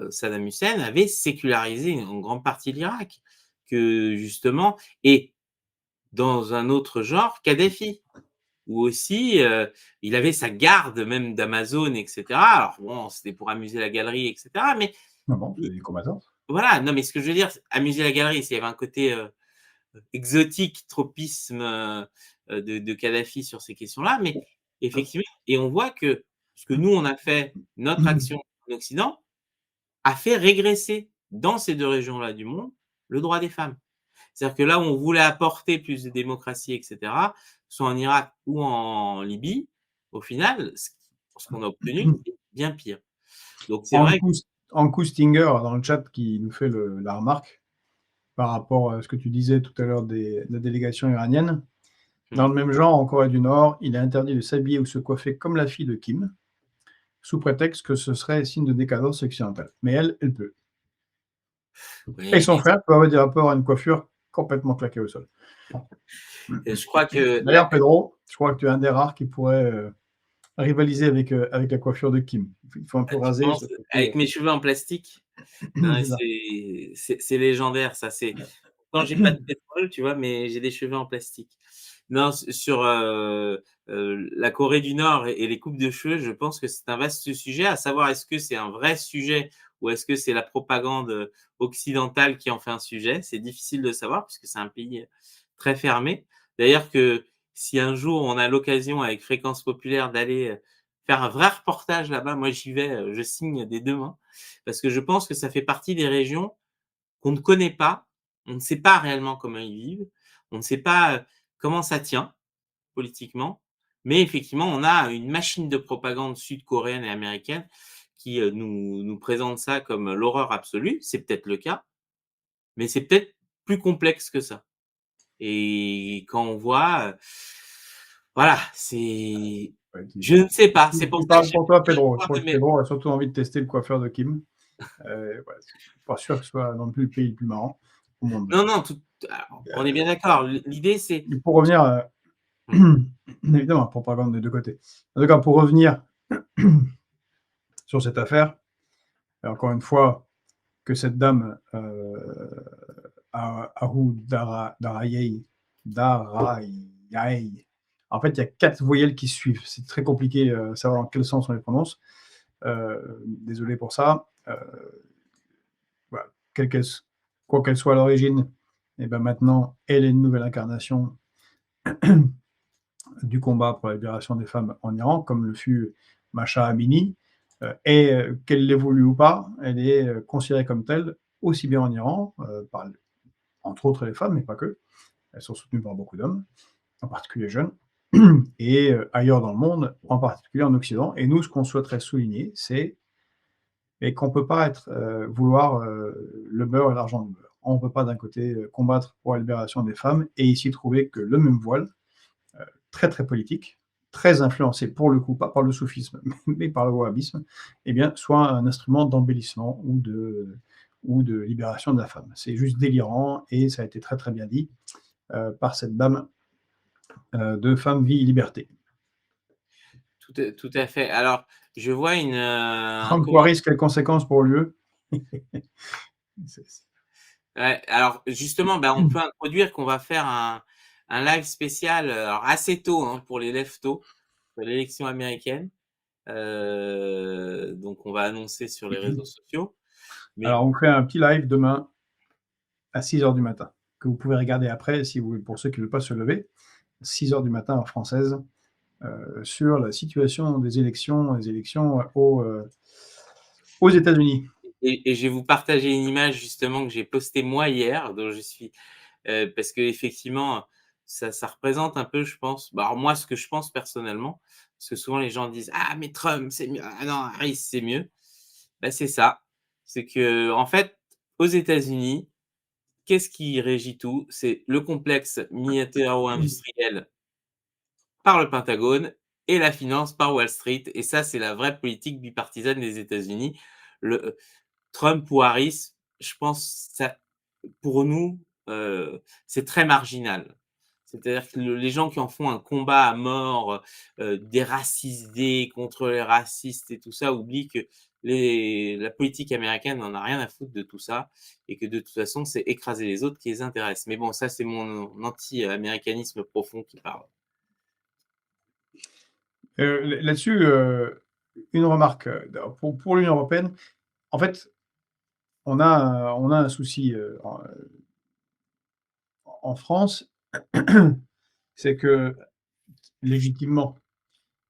Saddam Hussein avait sécularisé en grande partie l'Irak, que justement, et dans un autre genre, Kadhafi, où aussi il avait sa garde même d'Amazon, etc. Alors bon, c'était pour amuser la galerie, etc. Mais non, c'est des combattants. Voilà, non, mais ce que je veux dire, amuser la galerie, s'il y avait un côté exotique, tropisme de Kadhafi sur ces questions-là, mais effectivement, et on voit que ce que nous, on a fait, notre action en Occident, a fait régresser dans ces deux régions-là du monde le droit des femmes. C'est-à-dire que là où on voulait apporter plus de démocratie, etc., soit en Irak ou en Libye, au final, ce qu'on a obtenu, c'est bien pire. Donc c'est vrai. Ankou Stinger, dans le chat, qui nous fait la remarque par rapport à ce que tu disais tout à l'heure de la délégation iranienne. Dans le même genre, en Corée du Nord, il est interdit de s'habiller ou se coiffer comme la fille de Kim, sous prétexte que ce serait signe de décadence occidentale. Mais elle peut. Oui, et son frère peut avoir une coiffure complètement claquée au sol. Je crois que... D'ailleurs, Pedro, je crois que tu es un des rares qui pourrait rivaliser avec la coiffure de Kim. Il faut un peu raser. Avec mes cheveux en plastique. C'est légendaire, ça. Quand j'ai pas de pétrole, tu vois, mais j'ai des cheveux en plastique. Non, sur la Corée du Nord et les coupes de cheveux, je pense que c'est un vaste sujet, à savoir est-ce que c'est un vrai sujet ou est-ce que c'est la propagande occidentale qui en fait un sujet. C'est difficile de savoir puisque c'est un pays très fermé. D'ailleurs que si un jour on a l'occasion avec Fréquence Populaire d'aller faire un vrai reportage là-bas, moi j'y vais, je signe des deux mains, parce que je pense que ça fait partie des régions qu'on ne connaît pas, on ne sait pas réellement comment ils vivent, on ne sait pas comment ça tient politiquement, Mais effectivement, on a une machine de propagande sud-coréenne et américaine qui nous présente ça comme l'horreur absolue. C'est peut-être le cas, mais c'est peut-être plus complexe que ça. Et quand on voit, voilà, c'est, Ouais, je ne sais pas. C'est pour tu ça que parles j'ai pour toi, besoin de Pedro. Je voir crois de que mes. Pedro a surtout envie de tester le coiffeur de Kim. Ouais, je suis pas sûr que ce soit non plus le pays le plus marrant au monde. Non, non, alors, on est bien d'accord. L'idée, c'est. Et pour revenir, évidemment, propagande des deux côtés. En tout cas, pour revenir sur cette affaire, et encore une fois, que cette dame, Aru Darayei, en fait, il y a 4 voyelles qui suivent. C'est très compliqué de savoir dans quel sens on les prononce. Désolé pour ça. Voilà. Quoi qu'elle soit à l'origine, et ben maintenant, elle est une nouvelle incarnation du combat pour la libération des femmes en Iran, comme le fut Masha Amini. Et qu'elle l'évolue ou pas, elle est considérée comme telle, aussi bien en Iran, par, entre autres les femmes, mais pas que. Elles sont soutenues par beaucoup d'hommes, en particulier jeunes, et ailleurs dans le monde, en particulier en Occident. Et nous, ce qu'on souhaiterait souligner, c'est qu'on ne peut pas vouloir le beurre et l'argent du beurre. On ne peut pas d'un côté combattre pour la libération des femmes et ici trouver que le même voile, très très politique, très influencé pour le coup, pas par le soufisme, mais par le wahhabisme, eh bien, soit un instrument d'embellissement ou de libération de la femme. C'est juste délirant et ça a été très très bien dit par cette dame de Femme, Vie, Liberté. Tout à fait. Alors, je vois un Trump commentaire. Waris, quelles conséquences pour lui? Ouais, alors justement, on peut introduire qu'on va faire un live spécial, alors assez tôt, hein, pour les lève-tôt, pour l'élection américaine. Donc on va annoncer sur les réseaux sociaux. Mais Alors, on fait un petit live demain à 6h du matin, que vous pouvez regarder après, si vous, pour ceux qui ne veulent pas se lever, 6h du matin en française, sur la situation des élections, les élections aux États-Unis. et je vais vous partager une image justement que j'ai postée moi hier, dont je suis parce que effectivement, ça représente un peu, je pense. Alors moi, ce que je pense personnellement, parce que souvent les gens disent ah mais Trump c'est mieux, ah non Harris c'est mieux. C'est ça, c'est que en fait aux États-Unis, qu'est-ce qui régit tout? C'est le complexe militaro-industriel par le Pentagone et la finance par Wall Street. Et ça, c'est la vraie politique bipartisane des États-Unis. Le Trump ou Harris, je pense, ça, pour nous, c'est très marginal. C'est-à-dire que les gens qui en font un combat à mort, des racisés contre les racistes et tout ça, oublient que la politique américaine n'en a rien à foutre de tout ça et que de toute façon, c'est écraser les autres qui les intéresse. Mais bon, ça, c'est mon anti-américanisme profond qui parle. Là-dessus, une remarque pour l'Union européenne. En fait, on a un souci en France, c'est que légitimement,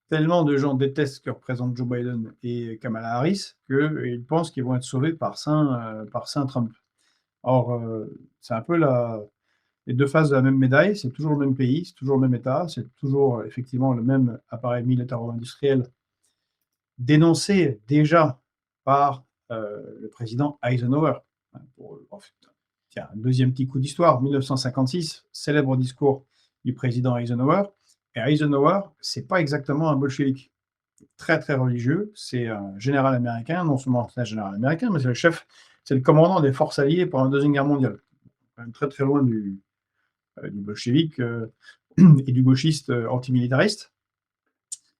tellement de gens détestent ce que représentent Joe Biden et Kamala Harris qu'ils pensent qu'ils vont être sauvés par Saint Trump. Or, c'est un peu les deux faces de la même médaille. C'est toujours le même pays, c'est toujours le même État, c'est toujours effectivement le même appareil militaro-industriel dénoncé déjà par le président Eisenhower. Tiens, un deuxième petit coup d'histoire, 1956, célèbre discours du président Eisenhower. Et Eisenhower, c'est pas exactement un bolchevique. Très très religieux, c'est un général américain, non seulement c'est un général américain, mais c'est le chef, c'est le commandant des forces alliées pendant la Deuxième Guerre mondiale. Quand même très très loin du bolchevique et du gauchiste antimilitariste.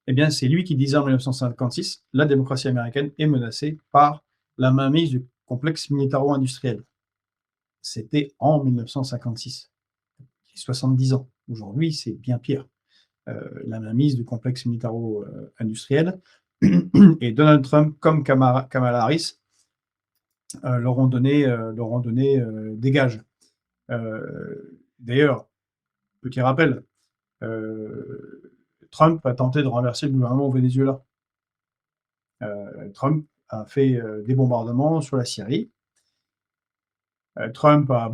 Eh bien, c'est lui qui disait en 1956 la démocratie américaine est menacée par la mainmise du complexe militaro-industriel. C'était en 1956, il y a 70 ans. Aujourd'hui, c'est bien pire. La mainmise du complexe militaro-industriel. Et Donald Trump, comme Kamala Harris, leur ont donné des gages. D'ailleurs, petit rappel, Trump a tenté de renverser le gouvernement au Venezuela. Trump a fait des bombardements sur la Syrie. Trump a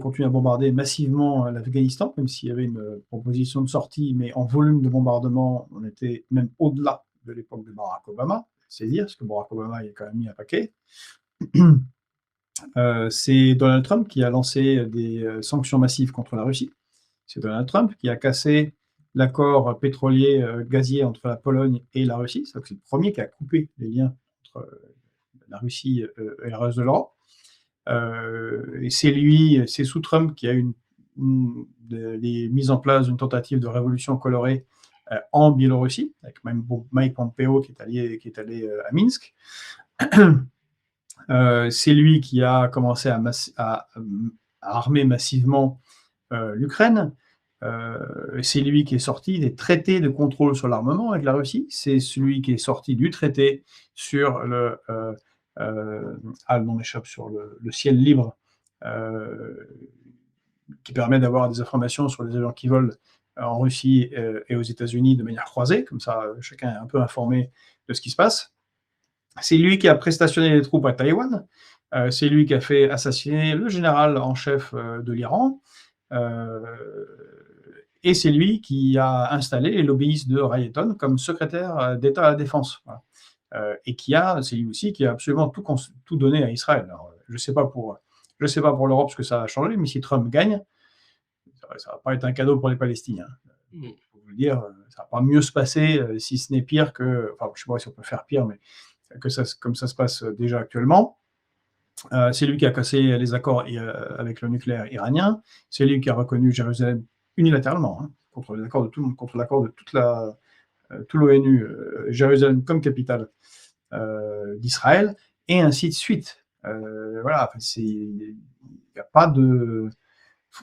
continue à bombarder massivement l'Afghanistan, même s'il y avait une proposition de sortie, mais en volume de bombardement, on était même au-delà de l'époque de Barack Obama. C'est dire, parce que Barack Obama il a quand même mis un paquet. C'est Donald Trump qui a lancé des sanctions massives contre la Russie. C'est Donald Trump qui a cassé l'accord pétrolier gazier entre la Pologne et la Russie. C'est le premier qui a coupé les liens entre la Russie et le reste de l'Europe. Et c'est sous Trump qu'il y a les mises en place d'une tentative de révolution colorée en Biélorussie, avec même Mike Pompeo qui est allé à Minsk. C'est lui qui a commencé à armer massivement l'Ukraine. C'est lui qui est sorti des traités de contrôle sur l'armement avec la Russie. C'est celui qui est sorti du traité sur le nom m'échappe, sur le ciel libre, qui permet d'avoir des informations sur les avions qui volent en Russie et aux États-Unis de manière croisée, comme ça chacun est un peu informé de ce qui se passe. C'est lui qui a préstationné les troupes à Taïwan. C'est lui qui a fait assassiner le général en chef de l'Iran. Et c'est lui qui a installé les lobbyistes de Raytheon comme secrétaire d'État à la Défense. Voilà. Et c'est lui aussi qui a absolument tout donné à Israël. Alors, je ne sais pas pour l'Europe ce que ça va changer, mais si Trump gagne, ça ne va pas être un cadeau pour les Palestiniens. Pour vous le dire, ça ne va pas mieux se passer si ce n'est pire que... Enfin, je ne sais pas si on peut faire pire, mais comme ça se passe déjà actuellement. C'est lui qui a cassé les accords avec le nucléaire iranien. C'est lui qui a reconnu Jérusalem unilatéralement, contre l'accord de tout l'ONU, Jérusalem comme capitale d'Israël, et ainsi de suite. Voilà, il n'y a pas de...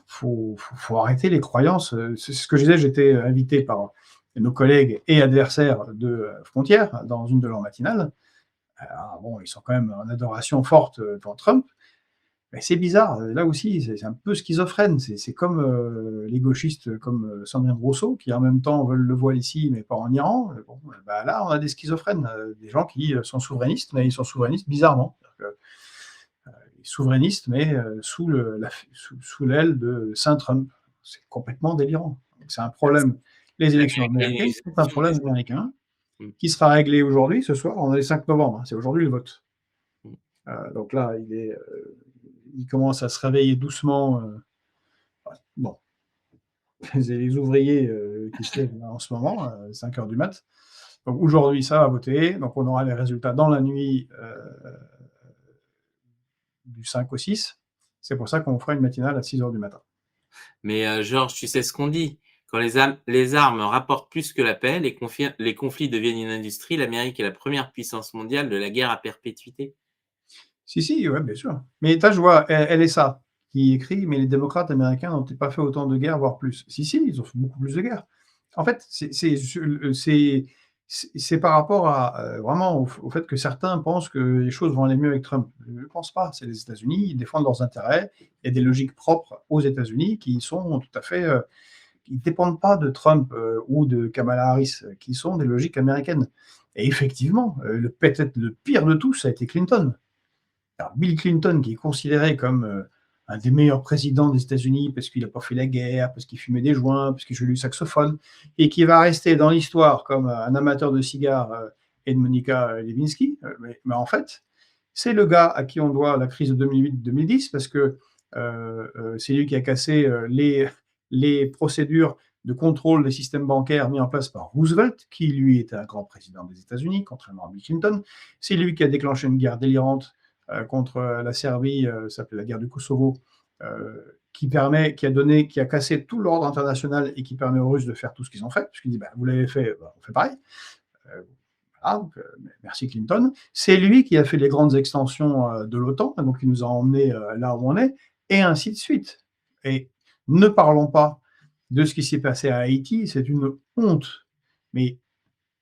Faut arrêter les croyances. C'est ce que je disais, j'étais invité par nos collègues et adversaires de Frontières dans une de leurs matinales. Alors, bon, ils sont quand même en adoration forte devant Trump, mais c'est bizarre. Là aussi, c'est un peu schizophrène. C'est comme les gauchistes comme Sandrine Rousseau, qui en même temps veulent le voile ici, mais pas en Iran. Bon, bah là, on a des schizophrènes, des gens qui sont souverainistes, mais ils sont souverainistes bizarrement. Souverainistes, mais sous l'aile de Saint-Trump. C'est complètement délirant. C'est un problème. Les élections américaines, c'est un problème américain qui sera réglé aujourd'hui, ce soir. On est le 5 novembre, c'est aujourd'hui le vote. Donc là, il commence à se réveiller doucement. Bon, les ouvriers qui se lèvent en ce moment, 5 heures du mat'. Donc aujourd'hui, ça va voter. Donc on aura les résultats dans la nuit du 5 au 6. C'est pour ça qu'on fera une matinale à 6 heures du matin. Mais Georges, tu sais ce qu'on dit. Quand les armes rapportent plus que la paix, les conflits deviennent une industrie. L'Amérique est la première puissance mondiale de la guerre à perpétuité. Si, ouais, bien sûr. Mais je vois LSA qui écrit, mais les démocrates américains n'ont pas fait autant de guerres, voire plus. Si, ils ont fait beaucoup plus de guerres. En fait, c'est par rapport à vraiment au fait que certains pensent que les choses vont aller mieux avec Trump. Je ne pense pas. C'est les États-Unis, ils défendent leurs intérêts. Il y a des logiques propres aux États-Unis qui sont tout à fait... qui ne dépendent pas de Trump ou de Kamala Harris, qui sont des logiques américaines. Et effectivement, peut-être le pire de tout, ça a été Clinton. Alors, Bill Clinton, qui est considéré comme un des meilleurs présidents des États-Unis parce qu'il n'a pas fait la guerre, parce qu'il fumait des joints, parce qu'il jouait du saxophone, et qui va rester dans l'histoire comme un amateur de cigares et de Monica Lewinsky. Mais en fait, c'est le gars à qui on doit la crise de 2008-2010 parce que c'est lui qui a cassé les procédures de contrôle des systèmes bancaires mis en place par Roosevelt, qui lui était un grand président des États-Unis, contrairement à Bill Clinton. C'est lui qui a déclenché une guerre délirante contre la Serbie, ça s'appelait la guerre du Kosovo, qui a cassé tout l'ordre international et qui permet aux Russes de faire tout ce qu'ils ont fait, puisqu'il dit vous l'avez fait, on fait pareil. Voilà, donc, merci Clinton. C'est lui qui a fait les grandes extensions de l'OTAN, donc il nous a emmenés là où on est, et ainsi de suite. Et ne parlons pas de ce qui s'est passé à Haïti, c'est une honte. Mais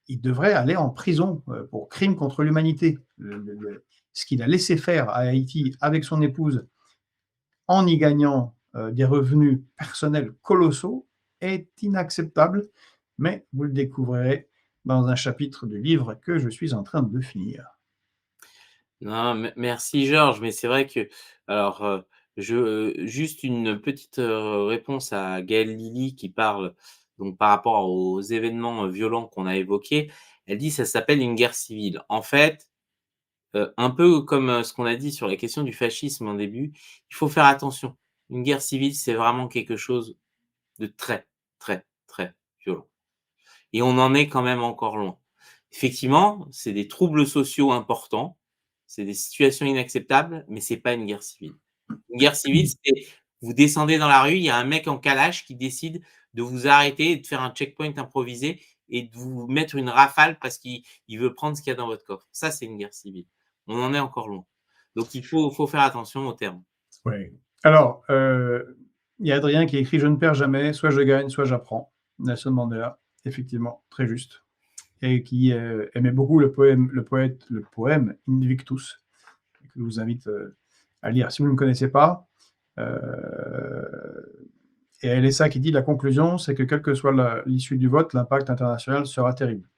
il devrait aller en prison pour crime contre l'humanité. Ce qu'il a laissé faire à Haïti avec son épouse en y gagnant des revenus personnels colossaux est inacceptable, mais vous le découvrirez dans un chapitre du livre que je suis en train de finir. Non, merci Georges, mais c'est vrai que, alors, Juste une petite réponse à Gaëlle Lily qui parle donc par rapport aux événements violents qu'on a évoqués. Elle dit ça s'appelle une guerre civile. En fait, un peu comme ce qu'on a dit sur la question du fascisme en début, il faut faire attention. Une guerre civile, c'est vraiment quelque chose de très, très, très violent. Et on en est quand même encore loin. Effectivement, c'est des troubles sociaux importants, c'est des situations inacceptables, mais c'est pas une guerre civile. Une guerre civile, c'est vous descendez dans la rue, il y a un mec en calage qui décide de vous arrêter et de faire un checkpoint improvisé et de vous mettre une rafale parce qu'il veut prendre ce qu'il y a dans votre coffre. Ça, c'est une guerre civile. On en est encore loin. Donc il faut faire attention aux termes. Oui. Alors, il y a Adrien qui écrit « Je ne perds jamais, soit je gagne, soit j'apprends ». Nelson Mandela, effectivement, très juste. Et qui aimait beaucoup le poème Invictus, que je vous invite à lire si vous ne le connaissez pas. Et elle est ça qui dit la conclusion, c'est que quelle que soit l'issue du vote, l'impact international sera terrible.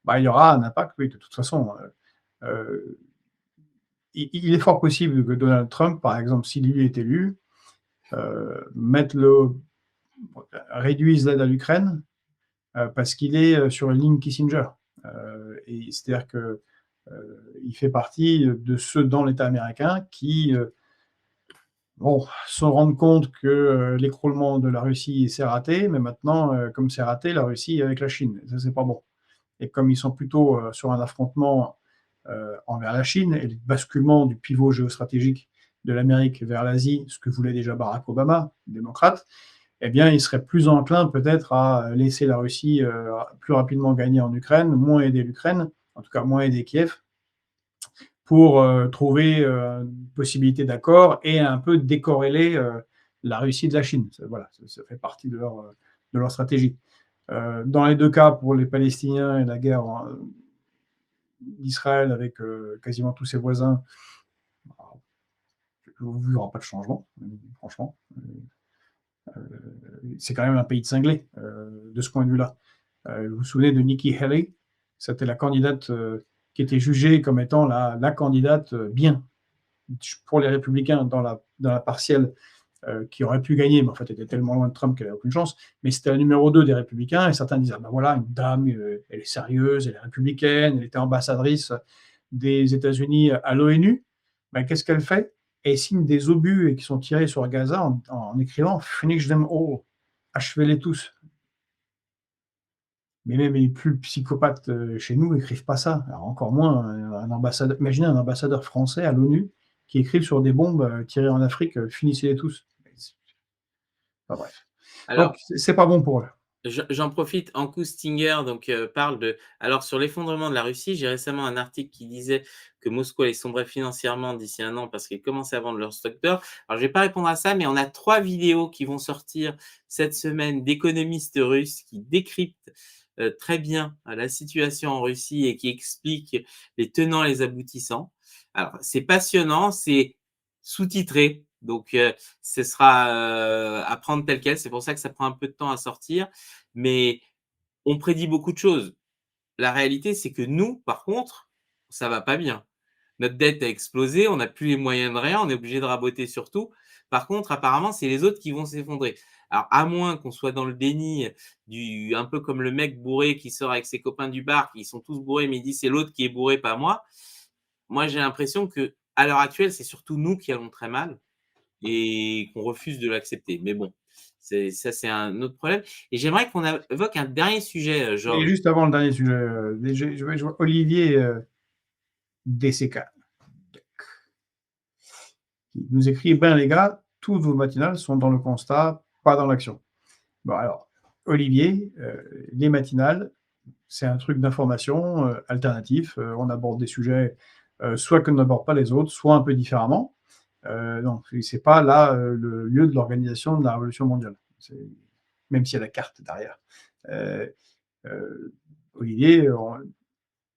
Bah, il y aura un impact, oui, de toute façon. Il est fort possible que Donald Trump, par exemple, s'il lui est élu, réduise l'aide à l'Ukraine parce qu'il est sur une ligne Kissinger. Et c'est-à-dire qu'il fait partie de ceux dans l'État américain qui se rendent compte que l'écroulement de la Russie, c'est raté, mais maintenant, comme c'est raté, la Russie est avec la Chine. Ça, c'est pas bon. Et comme ils sont plutôt sur un affrontement envers la Chine et le basculement du pivot géostratégique de l'Amérique vers l'Asie, ce que voulait déjà Barack Obama, démocrate, eh bien, il serait plus enclin peut-être à laisser la Russie plus rapidement gagner en Ukraine, moins aider l'Ukraine, en tout cas moins aider Kiev, pour trouver une possibilité d'accord et un peu décorréler la Russie de la Chine. Voilà, ça fait partie de leur stratégie. Dans les deux cas, pour les Palestiniens et la guerre d'Israël avec quasiment tous ses voisins, il n'y aura pas de changement, franchement. C'est quand même un pays de cinglés, de ce point de vue-là. Vous vous souvenez de Nikki Haley? C'était la candidate qui était jugée comme étant la candidate bien pour les Républicains dans la partielle qui aurait pu gagner, mais en fait, elle était tellement loin de Trump qu'elle n'avait aucune chance. Mais c'était la numéro 2 des Républicains, et certains disaient, ah ben voilà, une dame, elle est sérieuse, elle est républicaine, elle était ambassadrice des États-Unis à l'ONU. Ben, qu'est-ce qu'elle fait? Elle signe des obus qui sont tirés sur Gaza en écrivant « Finish them all », achevez-les tous. Mais même les plus psychopathes chez nous n'écrivent pas ça. Alors encore moins un ambassadeur. Imaginez un ambassadeur français à l'ONU qui écrive sur des bombes tirées en Afrique, finissez-les tous. Enfin, bref. Alors, donc, c'est pas bon pour eux. J'en profite, Ankus Stinger parle de... Alors, sur l'effondrement de la Russie, j'ai récemment un article qui disait que Moscou allait sombrer financièrement d'ici 1 an parce qu'ils commençaient à vendre leur stock d'or. Alors, je ne vais pas répondre à ça, mais on a 3 vidéos qui vont sortir cette semaine d'économistes russes qui décryptent très bien la situation en Russie et qui expliquent les tenants et les aboutissants. Alors, c'est passionnant, c'est sous-titré. Donc, ce sera à prendre tel quel. C'est pour ça que ça prend un peu de temps à sortir. Mais on prédit beaucoup de choses. La réalité, c'est que nous, par contre, ça va pas bien. Notre dette a explosé, on n'a plus les moyens de rien, on est obligé de raboter sur tout. Par contre, apparemment, c'est les autres qui vont s'effondrer. Alors, à moins qu'on soit dans le déni, un peu comme le mec bourré qui sort avec ses copains du bar, qui sont tous bourrés, mais il dit c'est l'autre qui est bourré, pas moi. Moi, j'ai l'impression que à l'heure actuelle, c'est surtout nous qui allons très mal et qu'on refuse de l'accepter. Mais bon, c'est un autre problème. Et j'aimerais qu'on évoque un dernier sujet, Et Georges. juste avant le dernier sujet, je vois Olivier DCK qui nous écrit « Ben les gars, tous vos matinales sont dans le constat, pas dans l'action ». Bon alors, Olivier, les matinales, c'est un truc d'information alternatif. On aborde des sujets soit que n'aborde pas les autres, soit un peu différemment. Donc, c'est pas là le lieu de l'organisation de la Révolution mondiale, même s'il y a la carte derrière. Olivier,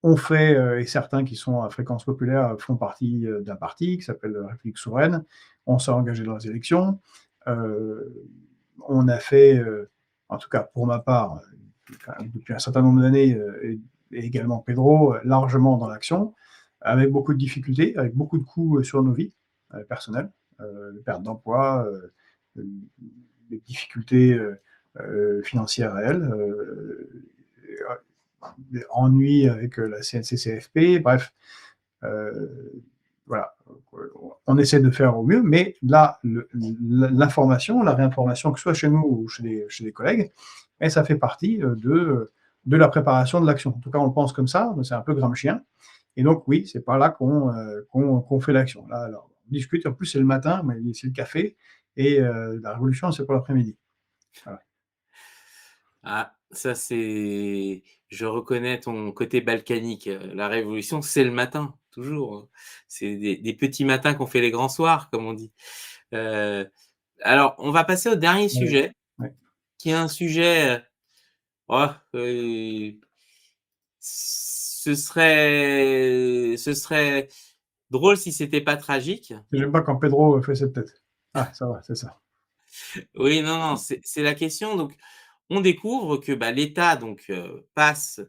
on fait, et certains qui sont à fréquence populaire font partie d'un parti qui s'appelle République souveraine. On s'est engagé dans les élections. On a fait, en tout cas pour ma part, depuis un certain nombre d'années, et également Pedro, largement dans l'action, avec beaucoup de difficultés, avec beaucoup de coups sur nos vies personnelles. perte d'emploi, des difficultés financières réelles, des ennuis avec la CNCCFP, bref. Voilà, on essaie de faire au mieux, mais là, l'information, la réinformation, que ce soit chez nous ou chez des collègues, et ça fait partie de la préparation de l'action. En tout cas, on le pense comme ça, c'est un peu Gramscien. Et donc, oui, c'est par là qu'on fait l'action. Là, alors, on discute, en plus, c'est le matin, mais c'est le café, et la révolution, c'est pour l'après-midi. Voilà. Ah, ça c'est. Je reconnais ton côté balkanique. La révolution, c'est le matin, toujours. C'est des petits matins qu'on fait les grands soirs, comme on dit. Alors, on va passer au dernier Ouais, sujet, ouais. qui est un sujet. Oh, ce serait drôle si c'était pas tragique. J'aime pas quand Pedro fait cette tête. Ah, ça va, c'est ça. Oui, non, non, c'est la question. Donc, on découvre que bah, l'État donc passe.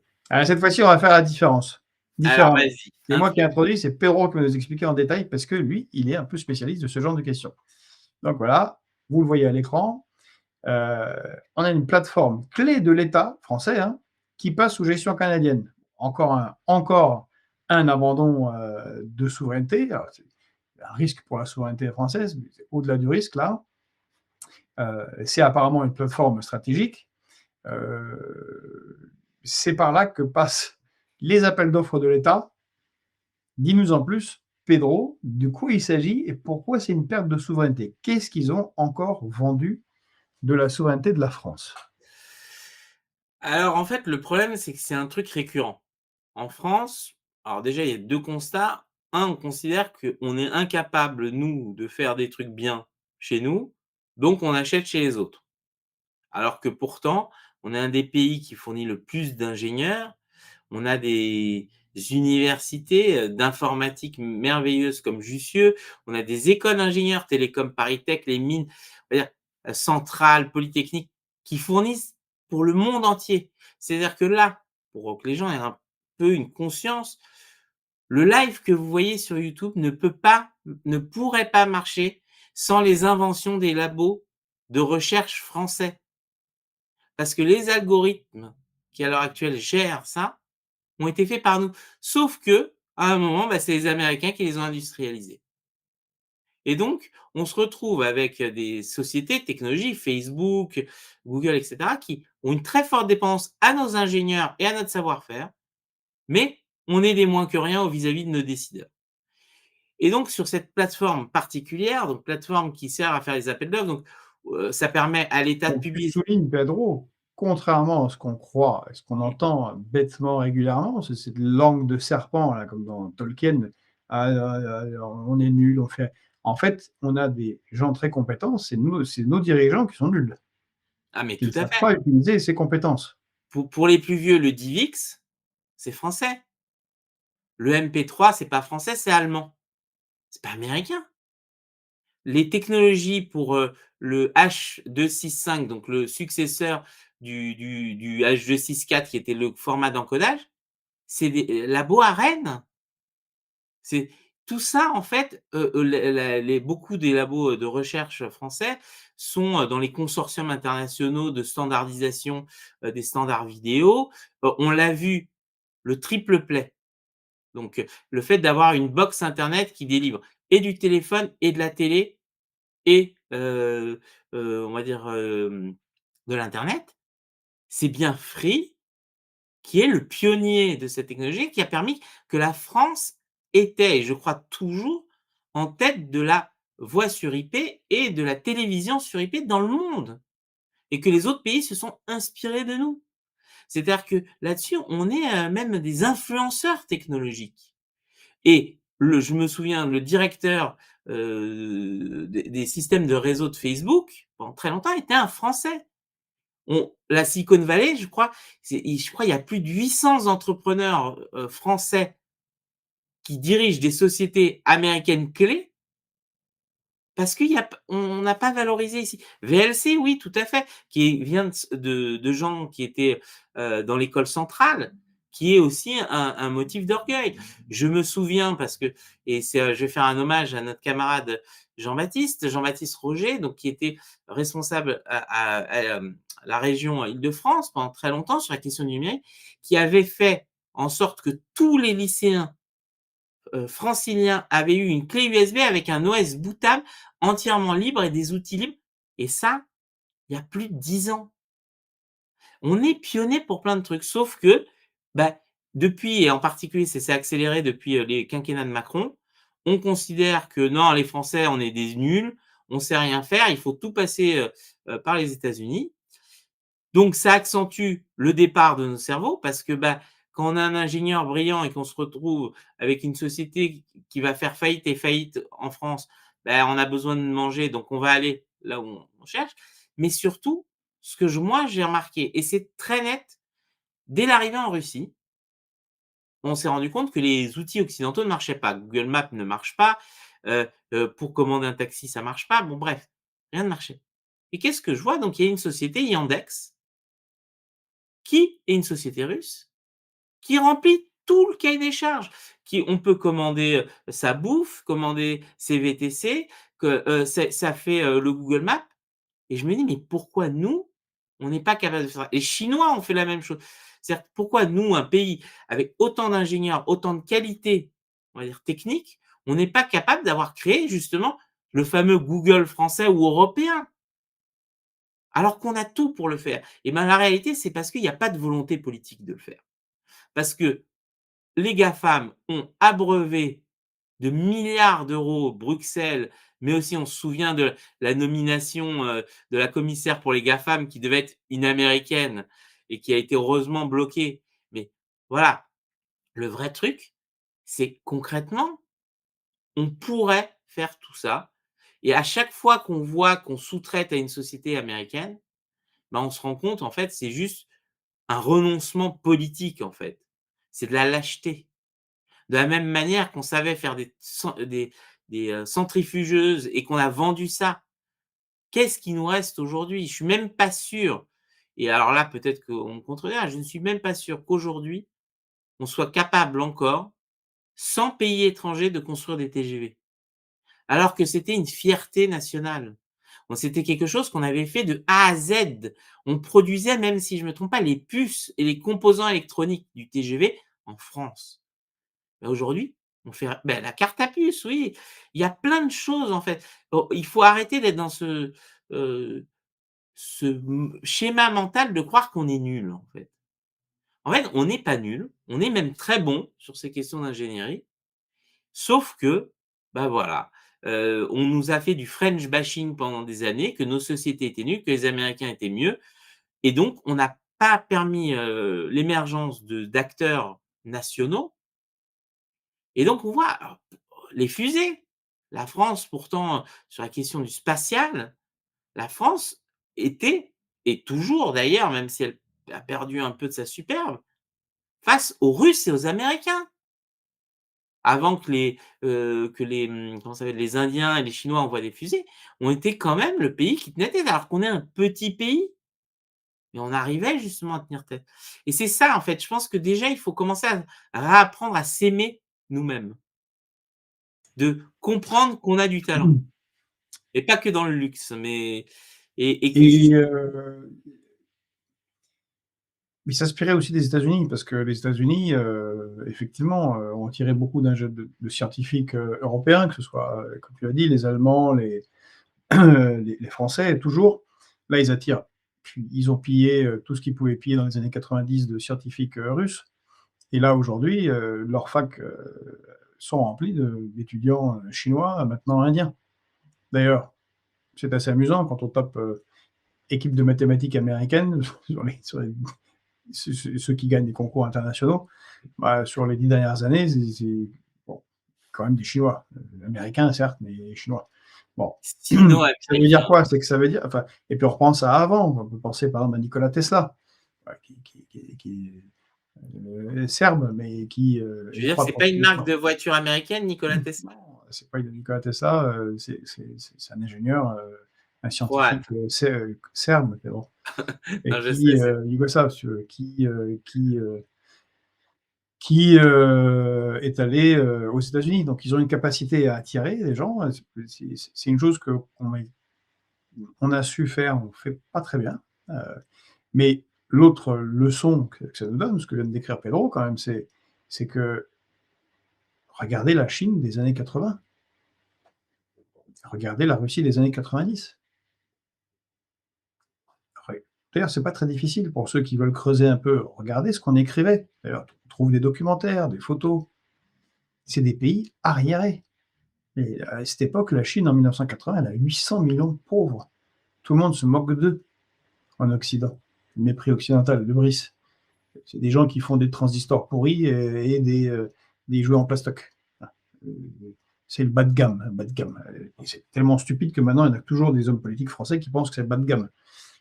Cette fois-ci, on va faire la différence. Alors, Différemment. vas-y, C'est moi qui ai introduis. introduit, c'est Pedro qui va nous expliquer en détail parce que lui, il est un peu spécialiste de ce genre de questions. Donc voilà, vous le voyez à l'écran. On a une plateforme clé de l'État français hein, qui passe sous gestion canadienne. Encore un abandon de souveraineté. Alors, c'est un risque pour la souveraineté française, mais c'est au-delà du risque là. C'est apparemment une plateforme stratégique. C'est par là que passent les appels d'offres de l'État. Dis-nous en plus, Pedro, de quoi il s'agit et pourquoi c'est une perte de souveraineté. Qu'est-ce qu'ils ont encore vendu de la souveraineté de la France? Alors, en fait, le problème, c'est que c'est un truc récurrent. En France, alors déjà, il y a 2 constats. Un, on considère qu'on est incapable, nous, de faire des trucs bien chez nous, donc on achète chez les autres. Alors que pourtant, on est un des pays qui fournit le plus d'ingénieurs. On a des universités, d'informatique merveilleuses comme Jussieu. On a des écoles d'ingénieurs, Télécom Paris Tech, les mines, on va dire, Centrale, Polytechnique, qui fournissent pour le monde entier. C'est-à-dire que là, pour que les gens aient un peu une conscience, le live que vous voyez sur YouTube ne pourrait pas marcher sans les inventions des labos de recherche français. Parce que les algorithmes qui, à l'heure actuelle, gèrent ça, ont été faits par nous. Sauf que, à un moment, bah, c'est les Américains qui les ont industrialisés. Et donc, on se retrouve avec des sociétés de technologie, Facebook, Google, etc., qui ont une très forte dépendance à nos ingénieurs et à notre savoir-faire, mais on est des moins que rien vis-à-vis de nos décideurs. Et donc, sur cette plateforme particulière, donc plateforme qui sert à faire les appels d'offres, donc ça permet à l'État de Donc tu publier. soulignes, Pedro, contrairement à ce qu'on croit et ce qu'on entend bêtement régulièrement, c'est cette langue de serpent, là, comme dans Tolkien, on est nul, on fait. En fait, on a des gens très compétents, c'est nos dirigeants qui sont nuls, Ah, mais qui tout ne à savent fait. pas utiliser ces compétences. Pour les plus vieux, le DivX, c'est français. Le MP3, c'est pas français, c'est allemand. C'est pas américain. Les technologies pour, le H265, donc le successeur du H264 qui était le format d'encodage, c'est des labos à Rennes. C'est tout ça en fait, les beaucoup des labos, de recherche français sont, dans les consortiums internationaux de standardisation, des standards vidéo. On l'a vu, le triple play. Donc, le fait d'avoir une box internet qui délivre et du téléphone et de la télé et on va dire, de l'internet, c'est bien Free qui est le pionnier de cette technologie, qui a permis que la France était et je crois toujours en tête de la voix sur IP et de la télévision sur IP dans le monde et que les autres pays se sont inspirés de nous. C'est-à-dire que là-dessus, on est, même des influenceurs technologiques. Et je me souviens, le directeur des systèmes de réseau de Facebook, pendant très longtemps, était un Français. La Silicon Valley, je crois il y a plus de 800 entrepreneurs français qui dirigent des sociétés américaines clés parce on n'a pas valorisé ici. VLC, oui, tout à fait, qui vient de gens qui étaient dans l'école centrale, qui est aussi un motif d'orgueil. Je me souviens parce que je vais faire un hommage à notre camarade Jean-Baptiste Roger, donc qui était responsable à la région Île-de-France pendant très longtemps sur la question du numérique, qui avait fait en sorte que tous les lycéens franciliens avaient eu une clé USB avec un OS bootable entièrement libre et des outils libres. Et ça, il y a plus de 10 ans. On est pionnier pour plein de trucs, sauf que, bah, depuis, et en particulier, ça s'est accéléré depuis les quinquennats de Macron, on considère que non, les Français, on est des nuls, on sait rien faire, il faut tout passer par les États-Unis. Donc, ça accentue le départ de nos cerveaux parce que, bah, quand on a un ingénieur brillant et qu'on se retrouve avec une société qui va faire faillite et faillite en France, bah, on a besoin de manger, donc on va aller là où on cherche. Mais surtout, ce que moi j'ai remarqué, et c'est très net, dès l'arrivée en Russie, on s'est rendu compte que les outils occidentaux ne marchaient pas. Google Maps ne marche pas, pour commander un taxi, ça marche pas. Bon bref, rien ne marchait. Et qu'est-ce que je vois? Donc il y a une société, Yandex, qui est une société russe, qui remplit tout le cahier des charges. On peut commander sa bouffe, commander ses VTC, ça fait le Google Maps. Et je me dis: «Mais pourquoi nous, on n'est pas capable de faire ça?» Les Chinois ont fait la même chose. C'est-à-dire, pourquoi nous, un pays avec autant d'ingénieurs, autant de qualité, on va dire technique, on n'est pas capable d'avoir créé justement le fameux Google français ou européen? Alors qu'on a tout pour le faire. Et ben, la réalité, c'est parce qu'il y a pas de volonté politique de le faire. Parce que les GAFAM ont abreuvé de milliards d'euros Bruxelles, mais aussi on se souvient de la nomination de la commissaire pour les GAFAM qui devait être une américaine et qui a été heureusement bloquée. Mais voilà, le vrai truc, c'est concrètement, on pourrait faire tout ça, et à chaque fois qu'on voit qu'on sous-traite à une société américaine, ben, on se rend compte, en fait, c'est juste un renoncement politique, en fait. C'est de la lâcheté. De la même manière qu'on savait faire des centrifugeuses et qu'on a vendu ça, qu'est-ce qui nous reste aujourd'hui? Je suis même pas sûr, et alors là, peut-être qu'on me contredira, je ne suis même pas sûr qu'aujourd'hui, on soit capable encore, sans pays étranger, de construire des TGV. Alors que c'était une fierté nationale. Bon, c'était quelque chose qu'on avait fait de A à Z. On produisait, même si je ne me trompe pas, les puces et les composants électroniques du TGV en France. Bah, aujourd'hui, on fait la carte à puce, oui. Il y a plein de choses, en fait. Il faut arrêter d'être dans ce schéma mental de croire qu'on est nul, en fait. En fait, on n'est pas nul, on est même très bon sur ces questions d'ingénierie, sauf que, bah, voilà, on nous a fait du French bashing pendant des années, que nos sociétés étaient nulles, que les Américains étaient mieux, et donc on n'a pas permis, l'émergence d'acteurs nationaux. Et donc on voit alors, les fusées. La France pourtant, sur la question du spatial, la France était, et toujours d'ailleurs, même si elle a perdu un peu de sa superbe, face aux Russes et aux Américains. Avant comment ça s'appelle? Les Indiens et les Chinois envoient des fusées, on était quand même le pays qui tenait tête, alors qu'on est un petit pays, mais on arrivait justement à tenir tête. Et c'est ça en fait, je pense que déjà il faut commencer à réapprendre à s'aimer nous-mêmes. De comprendre qu'on a du talent, et pas que dans le luxe, mais et que Et juste il s'inspirait aussi des États-Unis parce que les États-Unis, effectivement, ont tiré beaucoup de scientifiques, européens, que ce soit, comme tu l'as dit, les Allemands, les les Français, toujours. Là, ils ont pillé, tout ce qu'ils pouvaient piller dans les années 90 de scientifiques, russes, et là, aujourd'hui, leurs facs, sont remplis d'étudiants, chinois, maintenant indiens. D'ailleurs, c'est assez amusant quand on tape, équipe de mathématiques américaine ceux qui gagnent des concours internationaux, bah, sur les 10 dernières années, c'est bon, quand même des Chinois, américains certes, mais chinois. Bon, ça veut dire sino-américain. quoi? C'est que ça veut dire, enfin, et puis on reprend ça avant, on peut penser par exemple à Nikola Tesla, qui est serbe, mais qui, Je veux est dire, c'est pas une marque propriétaire. de voiture américaine, Nikola Tesla? Non, c'est pas Nikola Tesla, c'est un ingénieur, un Croate. scientifique, serbe, mais bon, et Non, je sais, qui, c'est yougoslave, si tu veux, qui est allé aux États-Unis. Donc, ils ont une capacité à attirer les gens. C'est une chose qu'on a su faire, on ne fait pas très bien. Mais l'autre leçon que ça nous donne, ce que vient de décrire Pedro, quand même, c'est que regardez la Chine des années 80. Regardez la Russie des années 90. D'ailleurs, c'est pas très difficile pour ceux qui veulent creuser un peu. Regardez ce qu'on écrivait. D'ailleurs, on trouve des documentaires, des photos. C'est des pays arriérés. Et à cette époque, la Chine, en 1980, elle a 800 millions de pauvres. Tout le monde se moque d'eux en Occident. Le mépris occidental, le bris. C'est des gens qui font des transistors pourris et des jouets en plastoc. C'est le bas de gamme. Bas de gamme. Et c'est tellement stupide que maintenant, il y en a toujours des hommes politiques français qui pensent que c'est le bas de gamme.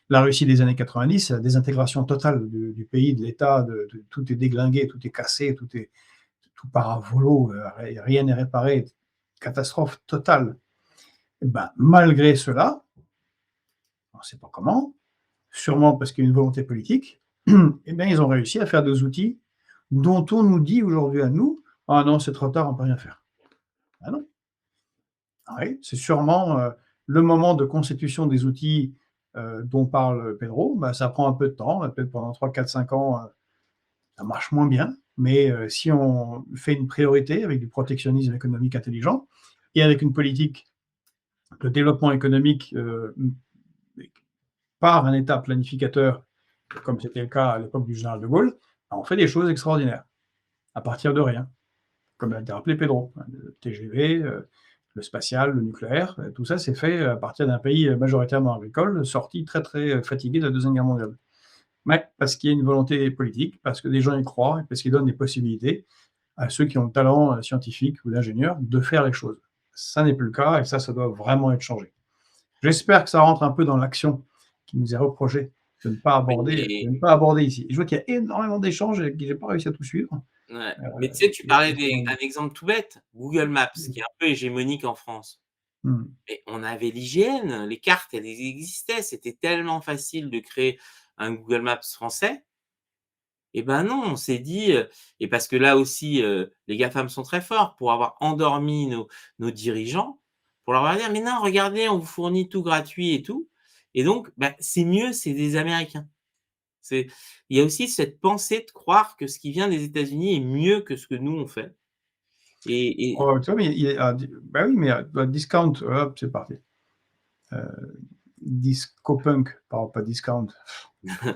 La Russie des années 90, c'est la désintégration totale du pays, de l'État, tout est déglingué, tout est cassé, tout part à volo, rien n'est réparé, catastrophe totale. Et ben, malgré cela, on ne sait pas comment, sûrement parce qu'il y a une volonté politique, et bien, ils ont réussi à faire des outils dont on nous dit aujourd'hui à nous, ah non, c'est trop tard, on ne peut rien faire. Ah non. Oui, c'est sûrement le moment de constitution des outils dont parle Pedro, ça prend un peu de temps, peut-être pendant 3, 4, 5 ans, ça marche moins bien, mais si on fait une priorité avec du protectionnisme économique intelligent et avec une politique de développement économique par un État planificateur, comme c'était le cas à l'époque du général de Gaulle, on fait des choses extraordinaires, à partir de rien, comme l'a rappelé Pedro, le TGV, le spatial, le nucléaire, tout ça c'est fait à partir d'un pays majoritairement agricole, sorti très très fatigué de la Deuxième Guerre mondiale. Mais parce qu'il y a une volonté politique, parce que des gens y croient, et parce qu'ils donnent des possibilités à ceux qui ont le talent scientifique ou d'ingénieur de faire les choses. Ça n'est plus le cas, et ça doit vraiment être changé. J'espère que ça rentre un peu dans l'action qui nous est reprochée de ne pas aborder ici. Et je vois qu'il y a énormément d'échanges et que je n'ai pas réussi à tout suivre. Ouais. Mais tu sais, tu parlais d'un exemple tout bête, Google Maps, qui est un peu hégémonique en France. Mais on avait l'IGN, les cartes, elles existaient, c'était tellement facile de créer un Google Maps français. Et ben non, on s'est dit, et parce que là aussi, les GAFAM sont très forts pour avoir endormi nos dirigeants, pour leur dire, mais non, regardez, on vous fournit tout gratuit et tout. Et donc, c'est mieux, c'est des Américains. Il y a aussi cette pensée de croire que ce qui vient des États-Unis est mieux que ce que nous on fait. Oh, tu vois, mais oui, mais discount, hop, c'est parti. Discopunk, pas discount.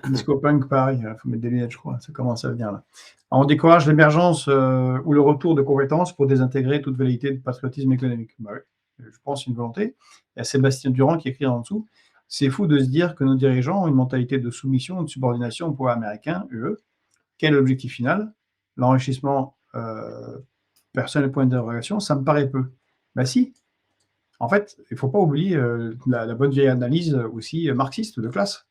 Discopunk, pareil, il faut mettre des lunettes, je crois, ça commence à venir là. Alors, on décourage l'émergence ou le retour de compétences pour désintégrer toute velléité de patriotisme économique. Oui, je pense une volonté. Il y a Sébastien Durand qui écrit en dessous. C'est fou de se dire que nos dirigeants ont une mentalité de soumission, de subordination au pouvoir américain, UE. Quel est l'objectif final? L'enrichissement personnel, point d'interrogation, ça me paraît peu. Si. En fait, il ne faut pas oublier la bonne vieille analyse aussi marxiste de classe.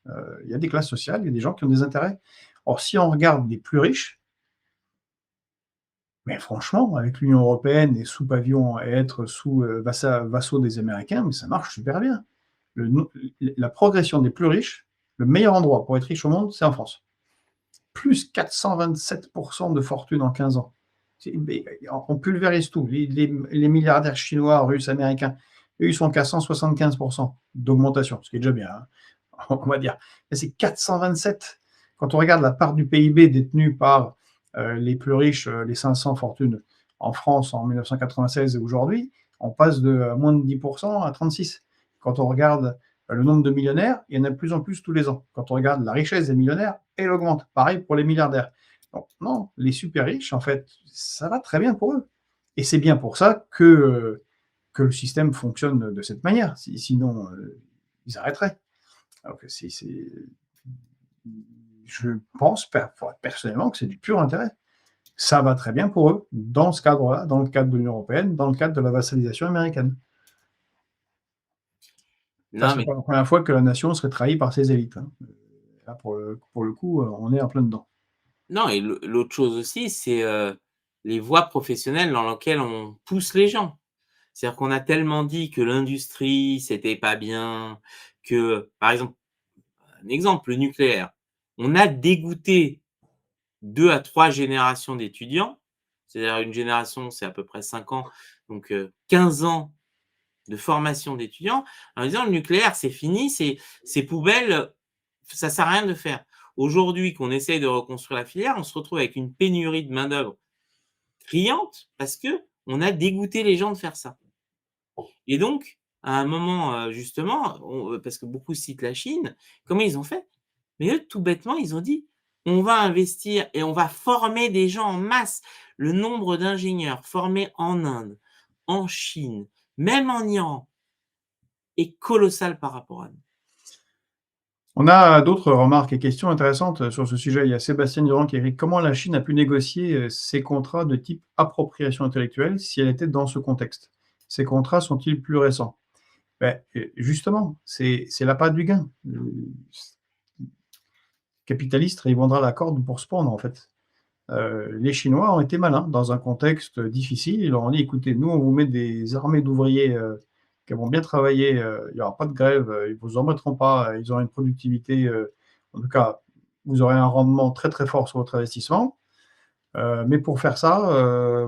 Il y a des classes sociales, il y a des gens qui ont des intérêts. Or, si on regarde les plus riches, mais franchement, avec l'Union européenne et sous pavillon et être sous vassaux des Américains, mais ça marche super bien. La progression des plus riches, le meilleur endroit pour être riche au monde, c'est en France. Plus 427% de fortune en 15 ans. On pulvérise tout. Les milliardaires chinois, russes, américains, eux, ils sont qu'à 175% d'augmentation, ce qui est déjà bien, hein, on va dire. Mais c'est 427. Quand on regarde la part du PIB détenue par les plus riches, les 500 fortunes en France en 1996 et aujourd'hui, on passe de moins de 10% à 36%. Quand on regarde le nombre de millionnaires, il y en a de plus en plus tous les ans. Quand on regarde la richesse des millionnaires, elle augmente. Pareil pour les milliardaires. Donc, non, les super riches, en fait, ça va très bien pour eux. Et c'est bien pour ça que le système fonctionne de cette manière. Sinon, ils arrêteraient. Donc, je pense personnellement que c'est du pur intérêt. Ça va très bien pour eux, dans ce cadre-là, dans le cadre de l'Union européenne, dans le cadre de la vassalisation américaine. Ça, c'est pas la première fois que la nation serait trahie par ses élites. Hein. Là, pour le coup, on est en plein dedans. Non, et l'autre chose aussi, c'est les voies professionnelles dans lesquelles on pousse les gens. C'est-à-dire qu'on a tellement dit que l'industrie, c'était pas bien, que, par exemple, un exemple, le nucléaire. On a dégoûté 2 à 3 générations d'étudiants. C'est-à-dire une génération, c'est à peu près 5 ans, donc 15 ans de formation d'étudiants, en disant: «Le nucléaire, c'est fini, c'est poubelle, ça sert à rien de le faire». Aujourd'hui qu'on essaye de reconstruire la filière, on se retrouve avec une pénurie de main-d'œuvre criante parce qu'on a dégoûté les gens de faire ça. Et donc, à un moment, justement, parce que beaucoup citent la Chine, comment ils ont fait? Mais eux, tout bêtement, ils ont dit: «On va investir et on va former des gens en masse». Le nombre d'ingénieurs formés en Inde, en Chine, même en Iran, est colossal par rapport à nous. On a d'autres remarques et questions intéressantes sur ce sujet. Il y a Sébastien Durand qui écrit: «Comment la Chine a pu négocier, ces contrats de type appropriation intellectuelle si elle était dans ce contexte? Ces contrats sont-ils plus récents?» Justement, c'est l'appât du gain. Le capitaliste, il vendra la corde pour se pendre, en fait. Les Chinois ont été malins dans un contexte difficile. Ils leur ont dit: «Écoutez, nous, on vous met des armées d'ouvriers, qui vont bien travailler, il n'y aura pas de grève, ils ne vous embêteront pas, ils auront une productivité, en tout cas, vous aurez un rendement très, très fort sur votre investissement. Mais pour faire ça,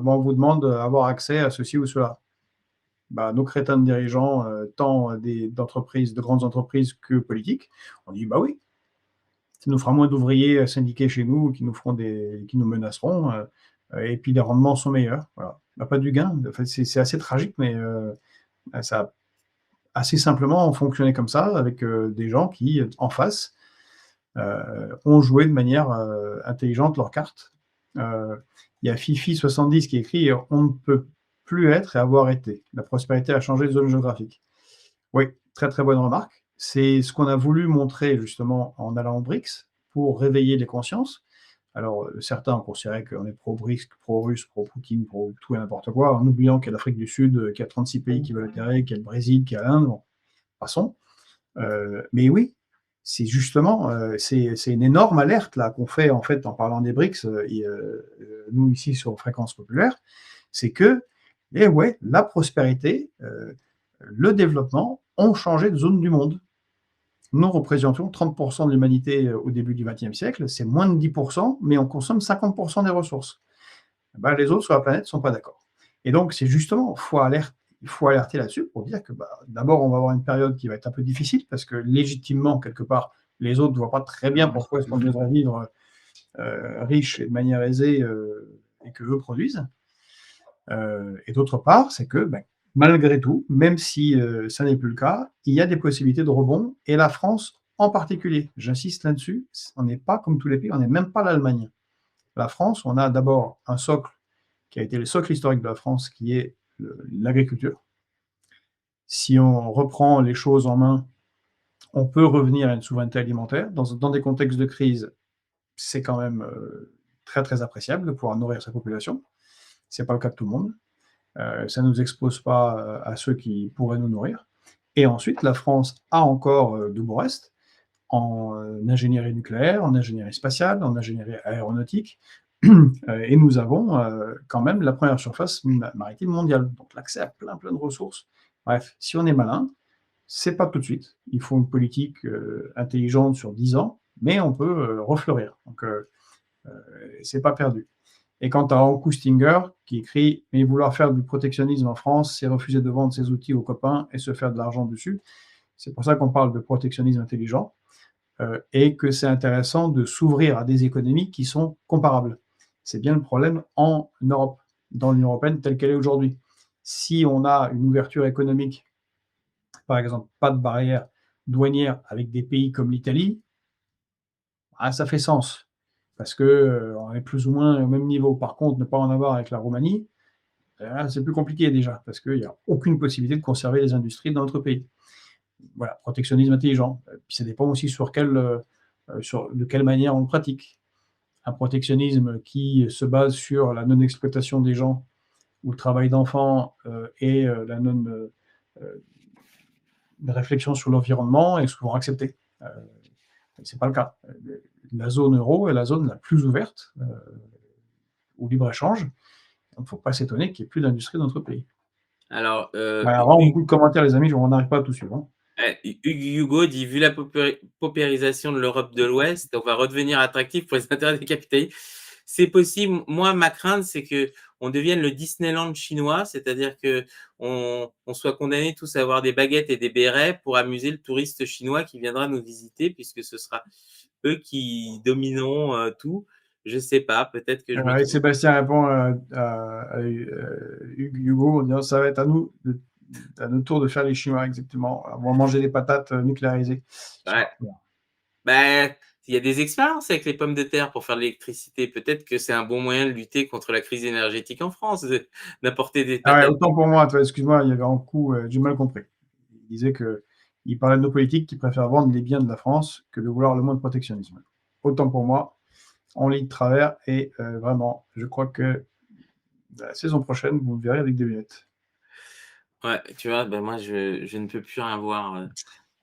on vous demande d'avoir accès à ceci ou cela». Nos crétins de dirigeants, tant d'entreprises, de grandes entreprises que politiques, ont dit: «Bah oui, ça nous fera moins d'ouvriers syndiqués chez nous qui nous menaceront, et puis les rendements sont meilleurs». Voilà. Pas du gain. En fait, c'est assez tragique, mais ça a assez simplement fonctionné comme ça, avec des gens qui, en face, ont joué de manière intelligente leurs cartes. Il y a Fifi70 qui écrit: «On ne peut plus être et avoir été. La prospérité a changé de zone géographique». Oui, très, très bonne remarque. C'est ce qu'on a voulu montrer justement en allant aux BRICS pour réveiller les consciences. Alors, certains ont considéré qu'on est pro-BRICS, pro-russe, pro-Poutine, pro tout et n'importe quoi, en oubliant qu'il y a l'Afrique du Sud, qu'il y a 36 pays qui veulent adhérer, qu'il y a le Brésil, qu'il y a l'Inde. Bon, passons. Mais oui, c'est justement, c'est une énorme alerte là qu'on fait en fait en parlant des BRICS, nous ici sur Fréquence Populaire, c'est que, eh ouais, la prospérité, le développement ont changé de zone du monde. Nous représentions 30% de l'humanité au début du XXe siècle, c'est moins de 10%, mais on consomme 50% des ressources. Les autres sur la planète ne sont pas d'accord. Et donc, c'est justement, il faut alerter là-dessus pour dire que d'abord, on va avoir une période qui va être un peu difficile, parce que légitimement, quelque part, les autres ne voient pas très bien pourquoi est-ce qu'on devrait vivre riche et de manière aisée et qu'eux produisent. Et d'autre part, c'est que malgré tout, même si ça n'est plus le cas, il y a des possibilités de rebond, et la France en particulier. J'insiste là-dessus, on n'est pas comme tous les pays, on n'est même pas l'Allemagne. La France, on a d'abord un socle qui a été le socle historique de la France, qui est l'agriculture. Si on reprend les choses en main, on peut revenir à une souveraineté alimentaire. Dans des contextes de crise, c'est quand même très, très appréciable de pouvoir nourrir sa population. Ce n'est pas le cas de tout le monde. Ça ne nous expose pas à ceux qui pourraient nous nourrir. Et ensuite, la France a encore de beaux restes en ingénierie nucléaire, en ingénierie spatiale, en ingénierie aéronautique, et nous avons quand même la première surface maritime mondiale. Donc l'accès à plein de ressources. Bref, si on est malin, c'est pas tout de suite. Il faut une politique intelligente sur 10 ans, mais on peut refleurir. Donc c'est pas perdu. Et quant à Hankou Stinger, qui écrit « Mais vouloir faire du protectionnisme en France, c'est refuser de vendre ses outils aux copains et se faire de l'argent dessus ». C'est pour ça qu'on parle de protectionnisme intelligent, et que c'est intéressant de s'ouvrir à des économies qui sont comparables. C'est bien le problème en Europe, dans l'Union européenne telle qu'elle est aujourd'hui. Si on a une ouverture économique, par exemple, pas de barrière douanière avec des pays comme l'Italie, ça fait sens, parce qu'on est plus ou moins au même niveau. Par contre, ne pas en avoir avec la Roumanie, c'est plus compliqué déjà, parce qu'il n'y a aucune possibilité de conserver les industries dans notre pays. Voilà, protectionnisme intelligent. Puis ça dépend aussi de quelle manière on le pratique. Un protectionnisme qui se base sur la non-exploitation des gens ou le travail d'enfants et la réflexion sur l'environnement est souvent accepté. Ce n'est pas le cas. La zone euro est la zone la plus ouverte au libre-échange. Donc, il ne faut pas s'étonner qu'il n'y ait plus d'industrie dans notre pays. Alors, vraiment beaucoup de commentaires, les amis, on n'arrive pas à tout suivre. Hugo dit: «Vu la paupérisation de l'Europe de l'Ouest, on va redevenir attractif pour les intérêts des capitalistes». C'est possible. Moi, ma crainte, c'est qu'on devienne le Disneyland chinois, c'est-à-dire qu'on soit condamnés tous à avoir des baguettes et des bérets pour amuser le touriste chinois qui viendra nous visiter, puisque ce sera eux qui domineront tout. Je sais pas, peut-être que je me Et trompe. Sébastien répond à Hugo en disant ça va être à nous, à notre tour de faire les Chinois, exactement. On va manger des patates nucléarisées. Ouais. Ben, il y a des expériences avec les pommes de terre pour faire de l'électricité. Peut-être que c'est un bon moyen de lutter contre la crise énergétique en France, d'apporter des Ah ouais, patates. autant pour moi, excuse-moi, il y avait un coup, j'ai mal compris. Il disait qu'il parlait de nos politiques qui préfèrent vendre les biens de la France que de vouloir le moins de protectionnisme. Autant pour moi, on lit de travers et vraiment, je crois que la saison prochaine, vous me verrez avec des lunettes. Ouais, tu vois, ben moi, je ne peux plus rien voir.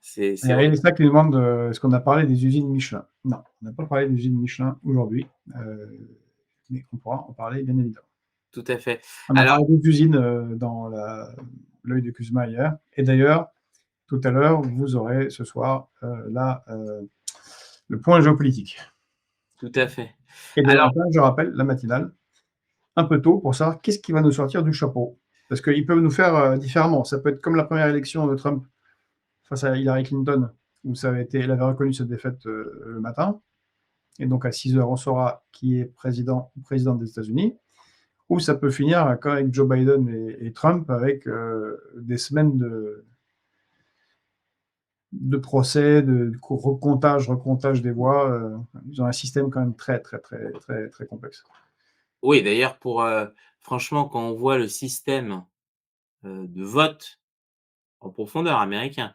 C'est Il y a horrible. Elisa qui nous demande est-ce qu'on a parlé des usines Michelin. Non, on n'a pas parlé des usines Michelin aujourd'hui, mais on pourra en parler bien évidemment. Tout à fait. On a Alors, parlé d'autres usines dans l'œil de Kuzma hier. Et d'ailleurs, tout à l'heure, vous aurez ce soir le point géopolitique. tout à fait. Et demain Alors, matin, je rappelle, la matinale, un peu tôt pour savoir qu'est-ce qui va nous sortir du chapeau. Parce qu'ils peuvent nous faire différemment. Ça peut être comme la première élection de Trump face à Hillary Clinton, où elle avait reconnu cette défaite le matin. Et donc à 6 heures, on saura qui est président ou présidente des États-Unis. Ou ça peut finir comme avec Joe Biden et Trump, avec des semaines de procès, de recomptage des voix. Ils ont un système quand même très, très, très, très, très complexe. oui, d'ailleurs, franchement, quand on voit le système de vote en profondeur américain,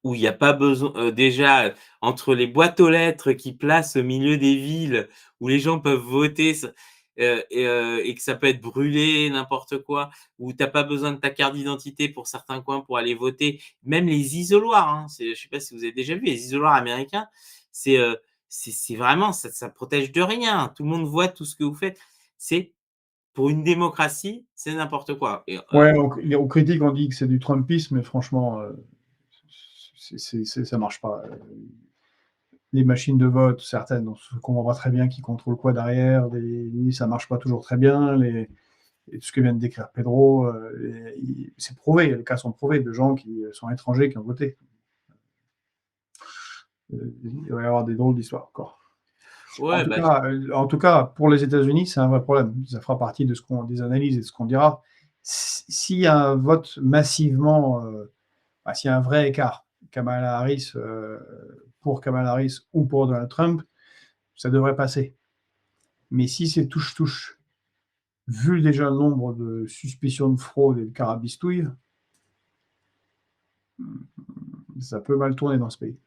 où il n'y a pas besoin, déjà, entre les boîtes aux lettres qui placent au milieu des villes, où les gens peuvent voter, et que ça peut être brûlé, n'importe quoi, où tu as pas besoin de ta carte d'identité pour certains coins pour aller voter. Même les isoloirs, hein, je sais pas si vous avez déjà vu les isoloirs américains, c'est, c'est vraiment ça protège de rien. Tout le monde voit tout ce que vous faites. C'est pour une démocratie, c'est n'importe quoi et Ouais, on critique, on dit que c'est du Trumpisme, mais franchement, ça marche pas. Les machines de vote, certaines, on comprend pas très bien qui contrôle quoi derrière, ça marche pas toujours très bien. Et tout ce que vient de décrire Pedro, c'est prouvé, les cas sont prouvés de gens qui sont étrangers qui ont voté. Il va y avoir des drôles d'histoires encore. ouais, bah, En tout cas, pour les États-Unis, c'est un vrai problème. Ça fera partie des analyses et de ce qu'on dira. S'il y a un vote massivement, s'il y a un vrai écart, Kamala Harris pour Kamala Harris ou pour Donald Trump, ça devrait passer. Mais si c'est touche-touche, vu déjà le nombre de suspicions de fraude et de carabistouilles, ça peut mal tourner dans ce pays.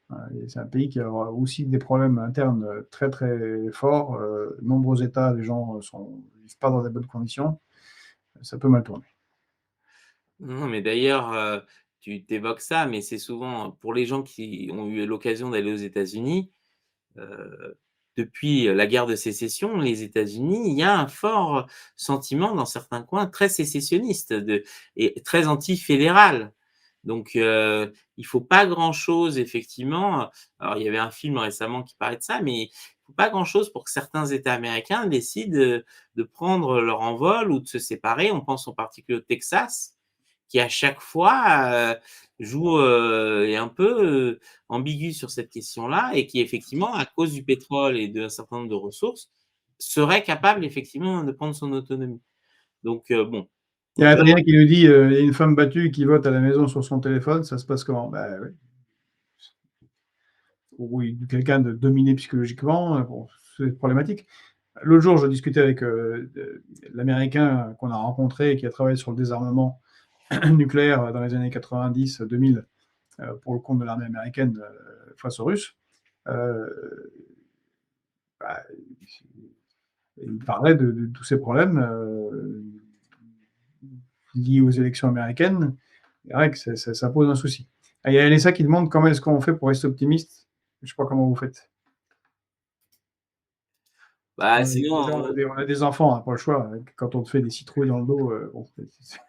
C'est un pays qui a aussi des problèmes internes très très forts. Nombreux États, les gens ne vivent pas dans des bonnes conditions. Ça peut mal tourner. non, mais d'ailleurs, tu évoques ça, mais c'est souvent pour les gens qui ont eu l'occasion d'aller aux États-Unis, depuis la guerre de sécession, les États-Unis, il y a un fort sentiment dans certains coins très sécessionniste et très anti-fédéral. Donc, il faut pas grand-chose effectivement. Alors, il y avait un film récemment qui parlait de ça, mais il faut pas grand-chose pour que certains États américains décident de prendre leur envol ou de se séparer. On pense en particulier au Texas, qui à chaque fois joue est un peu ambigu sur cette question-là et qui effectivement, à cause du pétrole et d'un certain nombre de ressources, serait capable effectivement de prendre son autonomie. Donc bon, Il y a Adrien qui nous dit il y a une femme battue qui vote à la maison sur son téléphone, ça se passe comment? Oui. Ou quelqu'un de dominé psychologiquement, bon, c'est problématique. L'autre jour, je discutais avec l'Américain qu'on a rencontré et qui a travaillé sur le désarmement nucléaire dans les années 90-2000 pour le compte de l'armée américaine face aux Russes. Euh, bah, il parlait de tous ces problèmes liés aux élections américaines. C'est vrai que ça pose un souci. Il y a Alessa qui demande comment est-ce qu'on fait pour rester optimiste. Je ne sais pas comment vous faites. bah, Déjà, sinon, on a des enfants, pas le choix. Quand on te fait des citrouilles dans le dos, bon, c'est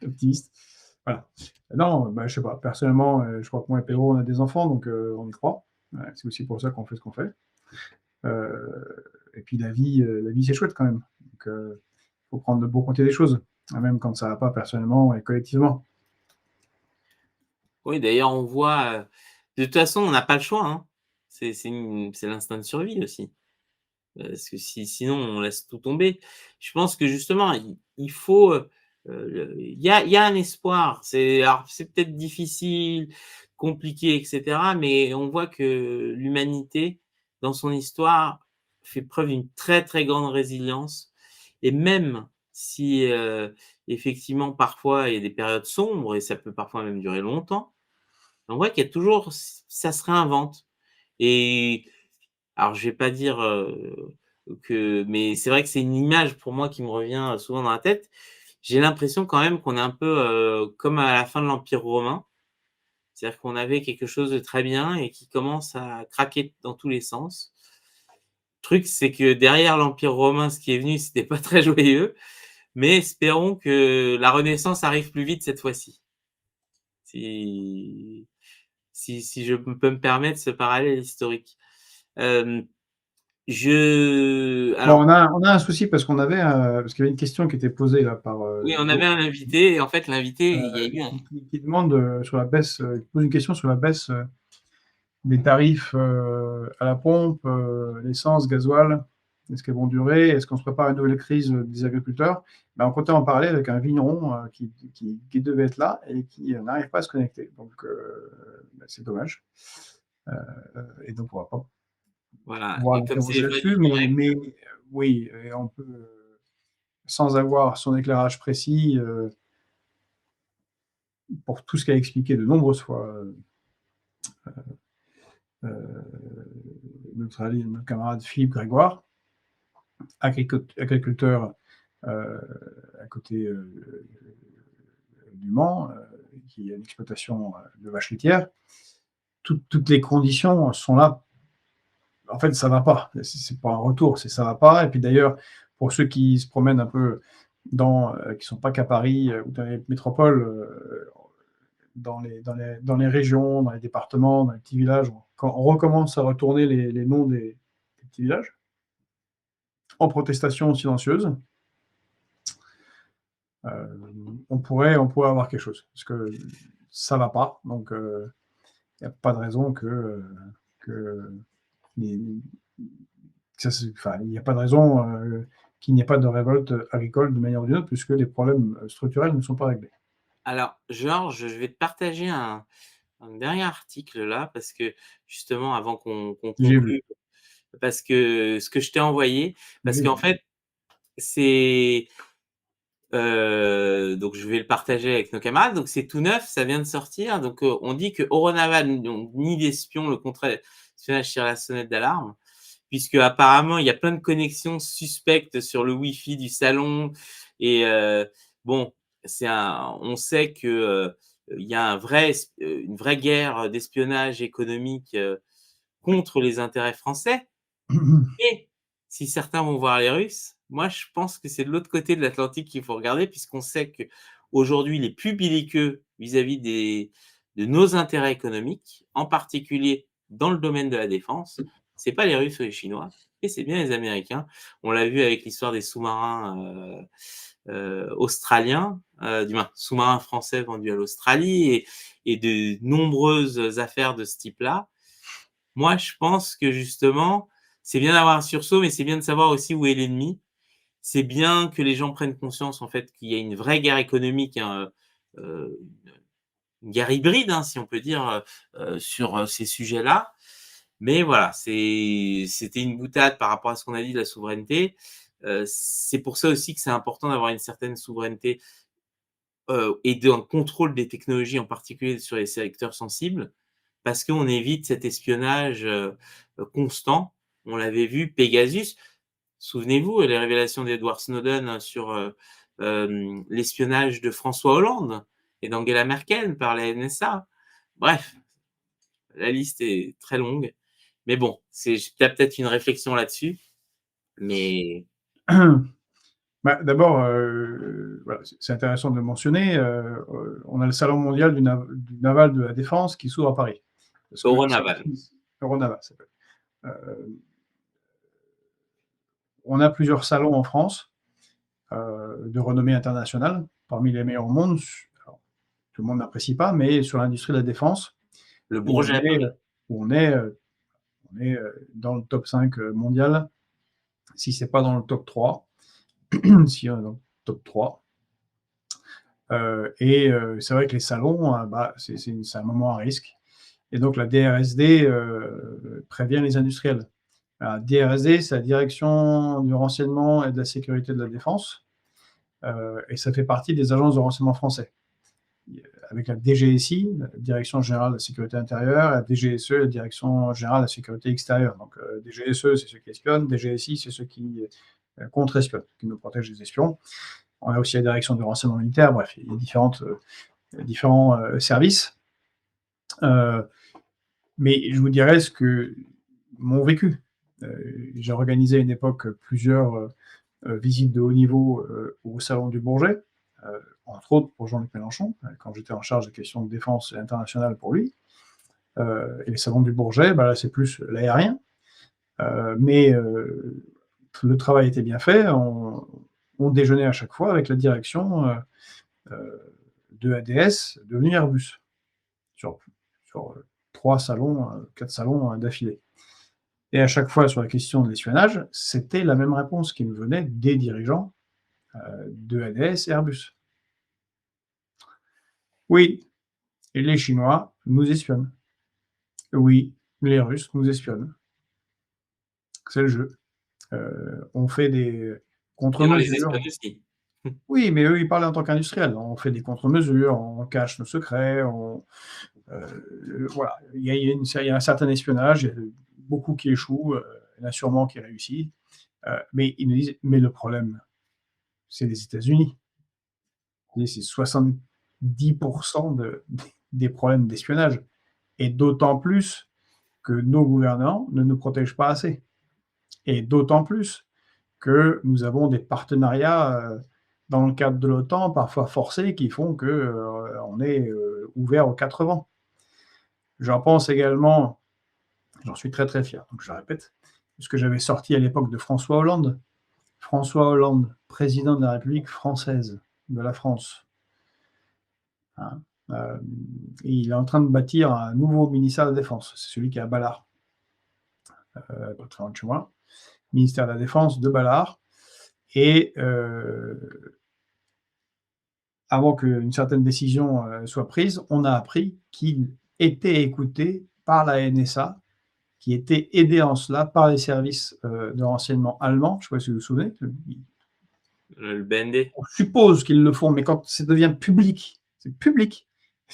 optimiste. Voilà. Non, bah, je sais pas. Personnellement, je crois que moi et Pedro, on a des enfants, donc on y croit. C'est aussi pour ça qu'on fait ce qu'on fait. Et puis la vie c'est chouette quand même. Donc, faut prendre le bon côté des choses, même quand ça va pas personnellement et collectivement. Oui, d'ailleurs, on voit, de toute façon, on n'a pas le choix, hein. C'est l'instinct de survie aussi, parce que sinon on laisse tout tomber. Je pense que justement, il faut, il y a un espoir. Alors c'est peut-être difficile, compliqué et cetera, mais on voit que l'humanité, dans son histoire, fait preuve d'une très, très grande résilience et même si, effectivement, parfois, il y a des périodes sombres et ça peut parfois même durer longtemps, on voit qu'il y a toujours ça se réinvente et alors je vais pas dire, mais c'est vrai que c'est une image pour moi qui me revient souvent dans la tête. J'ai l'impression quand même qu'on est un peu, comme à la fin de l'Empire romain. C'est-à-dire qu'on avait quelque chose de très bien et qui commence à craquer dans tous les sens. Le truc, c'est que derrière l'Empire romain, ce qui est venu, c'était pas très joyeux, mais espérons que la Renaissance arrive plus vite cette fois-ci. Si si je peux me permettre ce parallèle historique. Hem, je Bon, alors on a un souci parce qu'on avait parce qu'il y avait une question qui était posée là par oui, on avait Jo, un invité et en fait l'invité, il y a eu un qui demande sur la baisse, qui pose une question sur la baisse des tarifs à la pompe, l'essence, gasoil. Est-ce qu'elles vont durer? Est-ce qu'on se prépare à une nouvelle crise des agriculteurs? Ben, on comptait en parler avec un vigneron qui devait être là et qui n'arrive pas à se connecter. Donc, ben, c'est dommage. Et donc, on va pas voilà pouvoir et comme c'est l'interroger pas là-dessus, du direct, mais oui, et on peut, sans avoir son éclairage précis, pour tout ce qu'a expliqué de nombreuses fois notre camarade Philippe Grégoire, agriculteur à côté du Mans, qui a une exploitation de vaches laitières. Toutes les conditions sont là. En fait, ça va pas. C'est pas un retour, c'est ça va pas. Et puis d'ailleurs, pour ceux qui se promènent un peu qui sont pas qu'à Paris ou dans les métropoles, dans les régions, dans les départements, dans les petits villages, quand on recommence à retourner les noms des petits villages, en protestation silencieuse, on pourrait avoir quelque chose. Parce que ça va pas. Donc, il n'y a pas de raison que les, enfin, il n'y a pas de raison qu'il n'y ait pas de révolte agricole de manière ou d'une autre, puisque les problèmes structurels ne sont pas réglés. alors Georges, je vais te partager un dernier article là, parce que justement avant qu'on J'ai vu, conclue, parce que ce que je t'ai envoyé, parce j'ai qu'en vu. fait, c'est, donc je vais le partager avec nos camarades, donc c'est tout neuf, ça vient de sortir, donc on dit qu'Euronaval, donc ni d'espions, le contraire, espionnage tire la sonnette d'alarme, puisque apparemment il y a plein de connexions suspectes sur le Wi-Fi du salon et bon, on sait que il y a une vraie guerre d'espionnage économique contre les intérêts français. Et si certains vont voir les Russes, moi je pense que c'est de l'autre côté de l'Atlantique qu'il faut regarder, puisqu'on sait qu'aujourd'hui les plus belliqueux vis-à-vis de nos intérêts économiques, en particulier dans le domaine de la défense, c'est pas les Russes ou les Chinois, et c'est bien les Américains. On l'a vu avec l'histoire des sous-marins australiens, du moins sous-marins français vendus à l'Australie et de nombreuses affaires de ce type-là. Moi, je pense que justement, c'est bien d'avoir un sursaut, mais c'est bien de savoir aussi où est l'ennemi. C'est bien que les gens prennent conscience en fait qu'il y a une vraie guerre économique, hein, heu, une guerre hybride, hein, si on peut dire, sur, ces sujets-là. Mais voilà, c'était une boutade par rapport à ce qu'on a dit de la souveraineté. C'est pour ça aussi que c'est important d'avoir une certaine souveraineté, et d'un contrôle des technologies, en particulier sur les secteurs sensibles, parce qu'on évite cet espionnage, constant. On l'avait vu, Pegasus. Souvenez-vous, les révélations d'Edward Snowden sur, l'espionnage de François Hollande et d'Angela Merkel par la NSA. Bref, la liste est très longue, mais bon, il y a peut-être une réflexion là-dessus, mais Bah, d'abord, voilà, c'est intéressant de le mentionner, on a le salon mondial du naval de la défense qui s'ouvre à Paris. Parce que Euronaval. Euronaval, ça s'appelle. On a plusieurs salons en France de renommée internationale, parmi les meilleurs au monde. Alors, tout le monde n'apprécie pas, mais sur l'industrie de la défense, Le où Bourget à Paris. on est dans le top 5 mondial, si ce n'est pas dans le top 3, si on est dans le top 3. C'est vrai que les salons, c'est un moment à risque. Et donc la DRSD prévient les industriels. La DRSD, c'est la Direction du renseignement et de la sécurité de la défense, et ça fait partie des agences de renseignement français. Avec la DGSI, la Direction générale de la sécurité intérieure, et la DGSE, la Direction générale de la sécurité extérieure. Donc DGSE, c'est ceux qui espionnent, DGSI, c'est ceux qui contre-espionnent, qui nous protègent des espions. On a aussi la direction du renseignement militaire, bref, il y a différents services. Mais je vous dirais ce que m'ont vécu. J'ai organisé à une époque plusieurs visites de haut niveau au Salon du Bourget, entre autres pour Jean-Luc Mélenchon, quand j'étais en charge des questions de défense internationale pour lui. Et les salons du Bourget, là, c'est plus l'aérien. Mais le travail était bien fait. On déjeunait à chaque fois avec la direction de ADS, devenue Airbus, sur 3 salons, 4 salons d'affilée. Et à chaque fois, sur la question de l'espionnage, c'était la même réponse qui me venait des dirigeants de ADS et Airbus. Oui, les Chinois nous espionnent. Oui, les Russes nous espionnent. C'est le jeu. On fait des contre-mesures. Oui, mais eux, ils parlent en tant qu'industriels. On fait des contre-mesures, on cache nos secrets, voilà. Il y a un certain espionnage, il y a beaucoup qui échouent, il y en a sûrement qui réussissent. Mais ils nous disent, mais le problème, c'est les États-Unis. C'est 70% des problèmes d'espionnage. Et d'autant plus que nos gouvernants ne nous protègent pas assez. Et d'autant plus que nous avons des partenariats dans le cadre de l'OTAN, parfois forcés, qui font qu'on est ouvert aux 4 vents. J'en pense également, j'en suis très très fier, donc je répète, ce que j'avais sorti à l'époque de François Hollande. François Hollande, président de la République française, de la France. Hein, il est en train de bâtir un nouveau ministère de la Défense, c'est celui qui est à Ballard, pas très loin de chez moi, ministère de la Défense de Ballard. Et avant qu'une certaine décision soit prise, on a appris qu'il était écouté par la NSA, qui était aidé en cela par les services de renseignement allemands. Je ne sais pas si vous vous souvenez. Le BND. On suppose qu'ils le font, mais quand ça devient public, c'est public,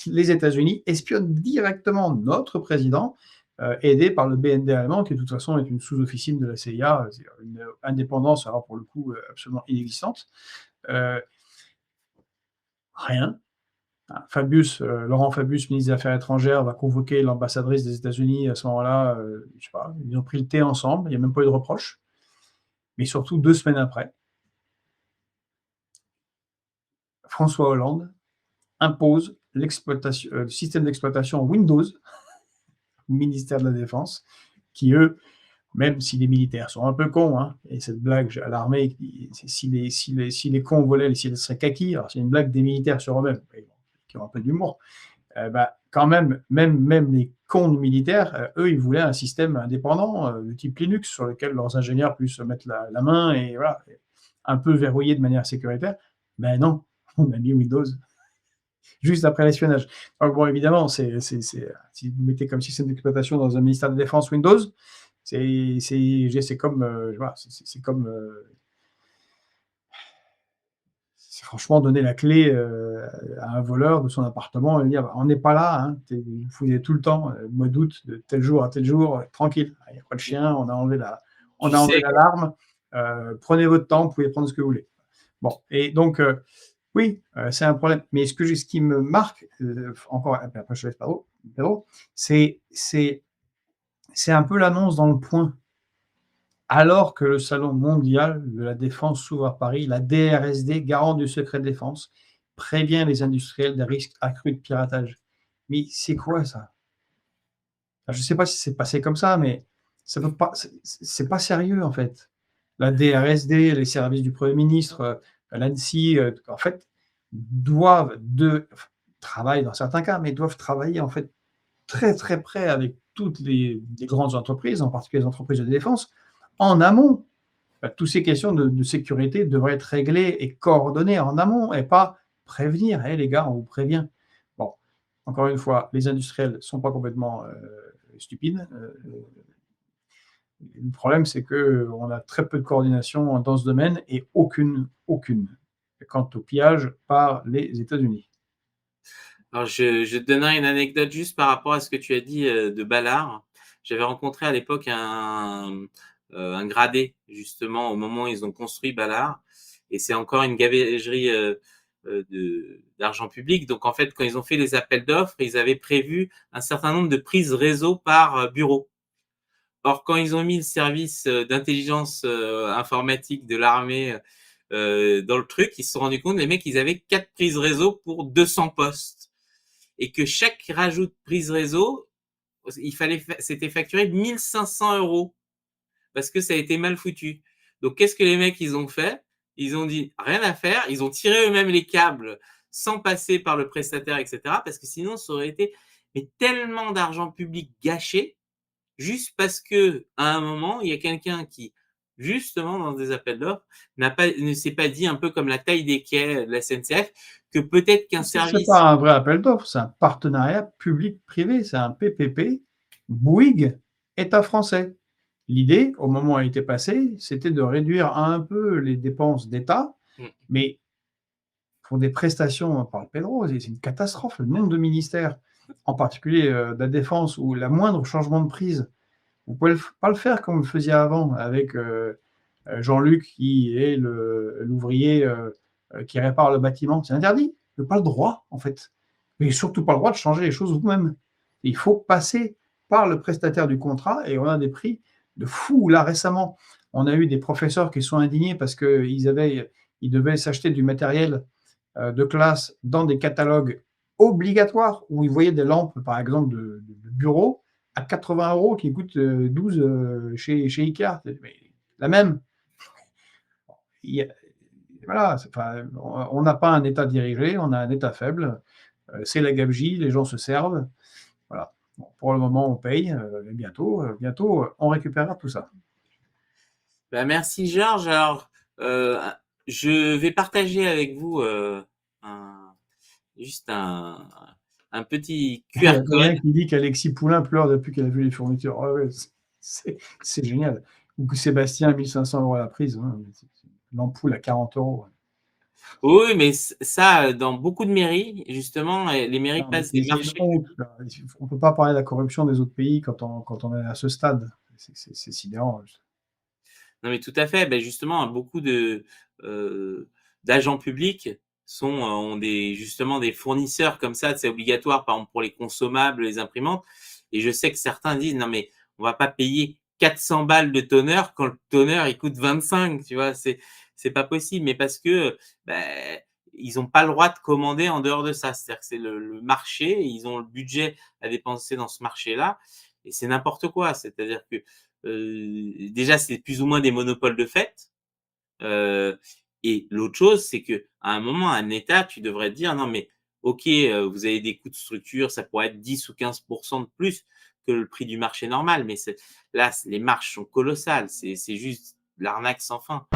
les États-Unis espionnent directement notre président, aidé par le BND allemand, qui de toute façon est une sous-officine de la CIA, une indépendance, alors pour le coup, absolument inexistante. Rien. Laurent Fabius, ministre des Affaires étrangères, va convoquer l'ambassadrice des États-Unis à ce moment-là. Je sais pas, ils ont pris le thé ensemble, il n'y a même pas eu de reproche. Mais surtout, 2 semaines après, François Hollande impose le système d'exploitation Windows au ministère de la Défense, qui eux, même si les militaires sont un peu cons, hein, et cette blague à l'armée, si les cons volaient, les ciels seraient kaki, alors c'est une blague des militaires sur eux-mêmes, qui ont un peu d'humour. Quand même les cons militaires, eux, ils voulaient un système indépendant de type Linux sur lequel leurs ingénieurs puissent mettre la main et voilà, un peu verrouillé de manière sécuritaire. Ben non, on a mis Windows juste après l'espionnage. Donc bon, évidemment, si vous mettez comme système d'exploitation dans un ministère de la Défense Windows, c'est comme, c'est franchement donner la clé à un voleur de son appartement et lui dire on n'est pas là, hein, vous fouillez tout le temps, mois d'août, de tel jour à tel jour, tranquille, il n'y a pas de chien, on a enlevé l'alarme, prenez votre temps, vous pouvez prendre ce que vous voulez. Bon, et donc, oui, c'est un problème. Mais ce qui me marque, encore, après je laisse Pedro, c'est un peu l'annonce dans Le Point alors que le Salon mondial de la défense s'ouvre à Paris, la DRSD, garant du secret défense, prévient les industriels des risques accrus de piratage. Mais c'est quoi ça? Je ne sais pas si c'est passé comme ça, mais ça peut pas, c'est pas sérieux en fait. La DRSD, les services du Premier ministre, l'ANSSI, en fait, travaillent dans certains cas, mais doivent travailler en fait très très près avec toutes les grandes entreprises, en particulier les entreprises de défense, en amont. Toutes ces questions de sécurité devraient être réglées et coordonnées en amont et pas prévenir. Hey, les gars, on vous prévient. Bon, encore une fois, les industriels ne sont pas complètement stupides. Le problème, c'est qu'on a très peu de coordination dans ce domaine et aucune quant au pillage par les États-Unis. Alors, je te donnerai une anecdote juste par rapport à ce que tu as dit de Ballard. J'avais rencontré à l'époque un gradé, justement, au moment où ils ont construit Ballard. Et c'est encore une gabegie d'argent public. Donc, en fait, quand ils ont fait les appels d'offres, ils avaient prévu un certain nombre de prises réseau par bureau. Or, quand ils ont mis le service d'intelligence informatique de l'armée dans le truc, ils se sont rendus compte, les mecs, ils avaient 4 prises réseau pour 200 postes. Et que chaque rajout de prise réseau, c'était facturé 1500 €. Parce que ça a été mal foutu. Donc, qu'est-ce que les mecs, ils ont fait? Ils ont dit, rien à faire. Ils ont tiré eux-mêmes les câbles sans passer par le prestataire, etc. Parce que sinon, ça aurait été tellement d'argent public gâché, juste parce que à un moment, il y a quelqu'un qui, justement, dans des appels d'offres, ne s'est pas dit, un peu comme la taille des quais de la SNCF, que peut-être qu'un service... C'est pas un vrai appel d'offres, c'est un partenariat public-privé, c'est un PPP, Bouygues, État français. L'idée, au moment où elle était passée, c'était de réduire un peu les dépenses d'État, mais pour des prestations par le Pedro, c'est une catastrophe. Le nombre de ministères, en particulier de la Défense, où la moindre changement de prise, vous ne pouvez pas le faire comme vous le faisiez avant, avec Jean-Luc qui est l'ouvrier qui répare le bâtiment. C'est interdit. Vous n'avez pas le droit, en fait. Et surtout pas le droit de changer les choses vous-même. Il faut passer par le prestataire du contrat et on a des prix de fou. Là, récemment, on a eu des professeurs qui sont indignés parce qu'ils devaient s'acheter du matériel de classe dans des catalogues obligatoires où ils voyaient des lampes, par exemple, de bureau à 80 € qui coûtent 12 chez Ikea. Mais la même. Voilà, on n'a pas un État dirigé, on a un État faible. C'est la gabegie, les gens se servent. Voilà. Bon, pour le moment, on paye. Bientôt, on récupérera tout ça. Ben, merci Georges. Alors, je vais partager avec vous juste un petit QR Il y a code. quelqu'un qui dit qu'Alexis Poulain pleure depuis qu'elle a vu les fournitures. Oh, ouais, c'est génial. Ou que Sébastien, 1500 € à la prise. Hein. L'ampoule à 40 €. Oui, mais ça, dans beaucoup de mairies, justement, les mairies passent des marchés. On ne peut pas parler de la corruption des autres pays quand on est à ce stade. C'est sidérant. Non, mais tout à fait. Ben justement, beaucoup d'agents publics ont justement des fournisseurs comme ça, c'est obligatoire, par exemple pour les consommables, les imprimantes. Et je sais que certains disent, non, mais on va pas payer 400 balles de toner quand le toner il coûte 25, tu vois, c'est pas possible. Mais parce que ils n'ont pas le droit de commander en dehors de ça. C'est-à-dire que c'est le marché, ils ont le budget à dépenser dans ce marché-là, et c'est n'importe quoi. C'est-à-dire que déjà, c'est plus ou moins des monopoles de fait. Et l'autre chose, c'est que à un moment, un État, tu devrais te dire, non, mais ok, vous avez des coûts de structure, ça pourrait être 10 ou 15% de plus que le prix du marché normal, mais là, les marges sont colossales, c'est juste l'arnaque sans fin.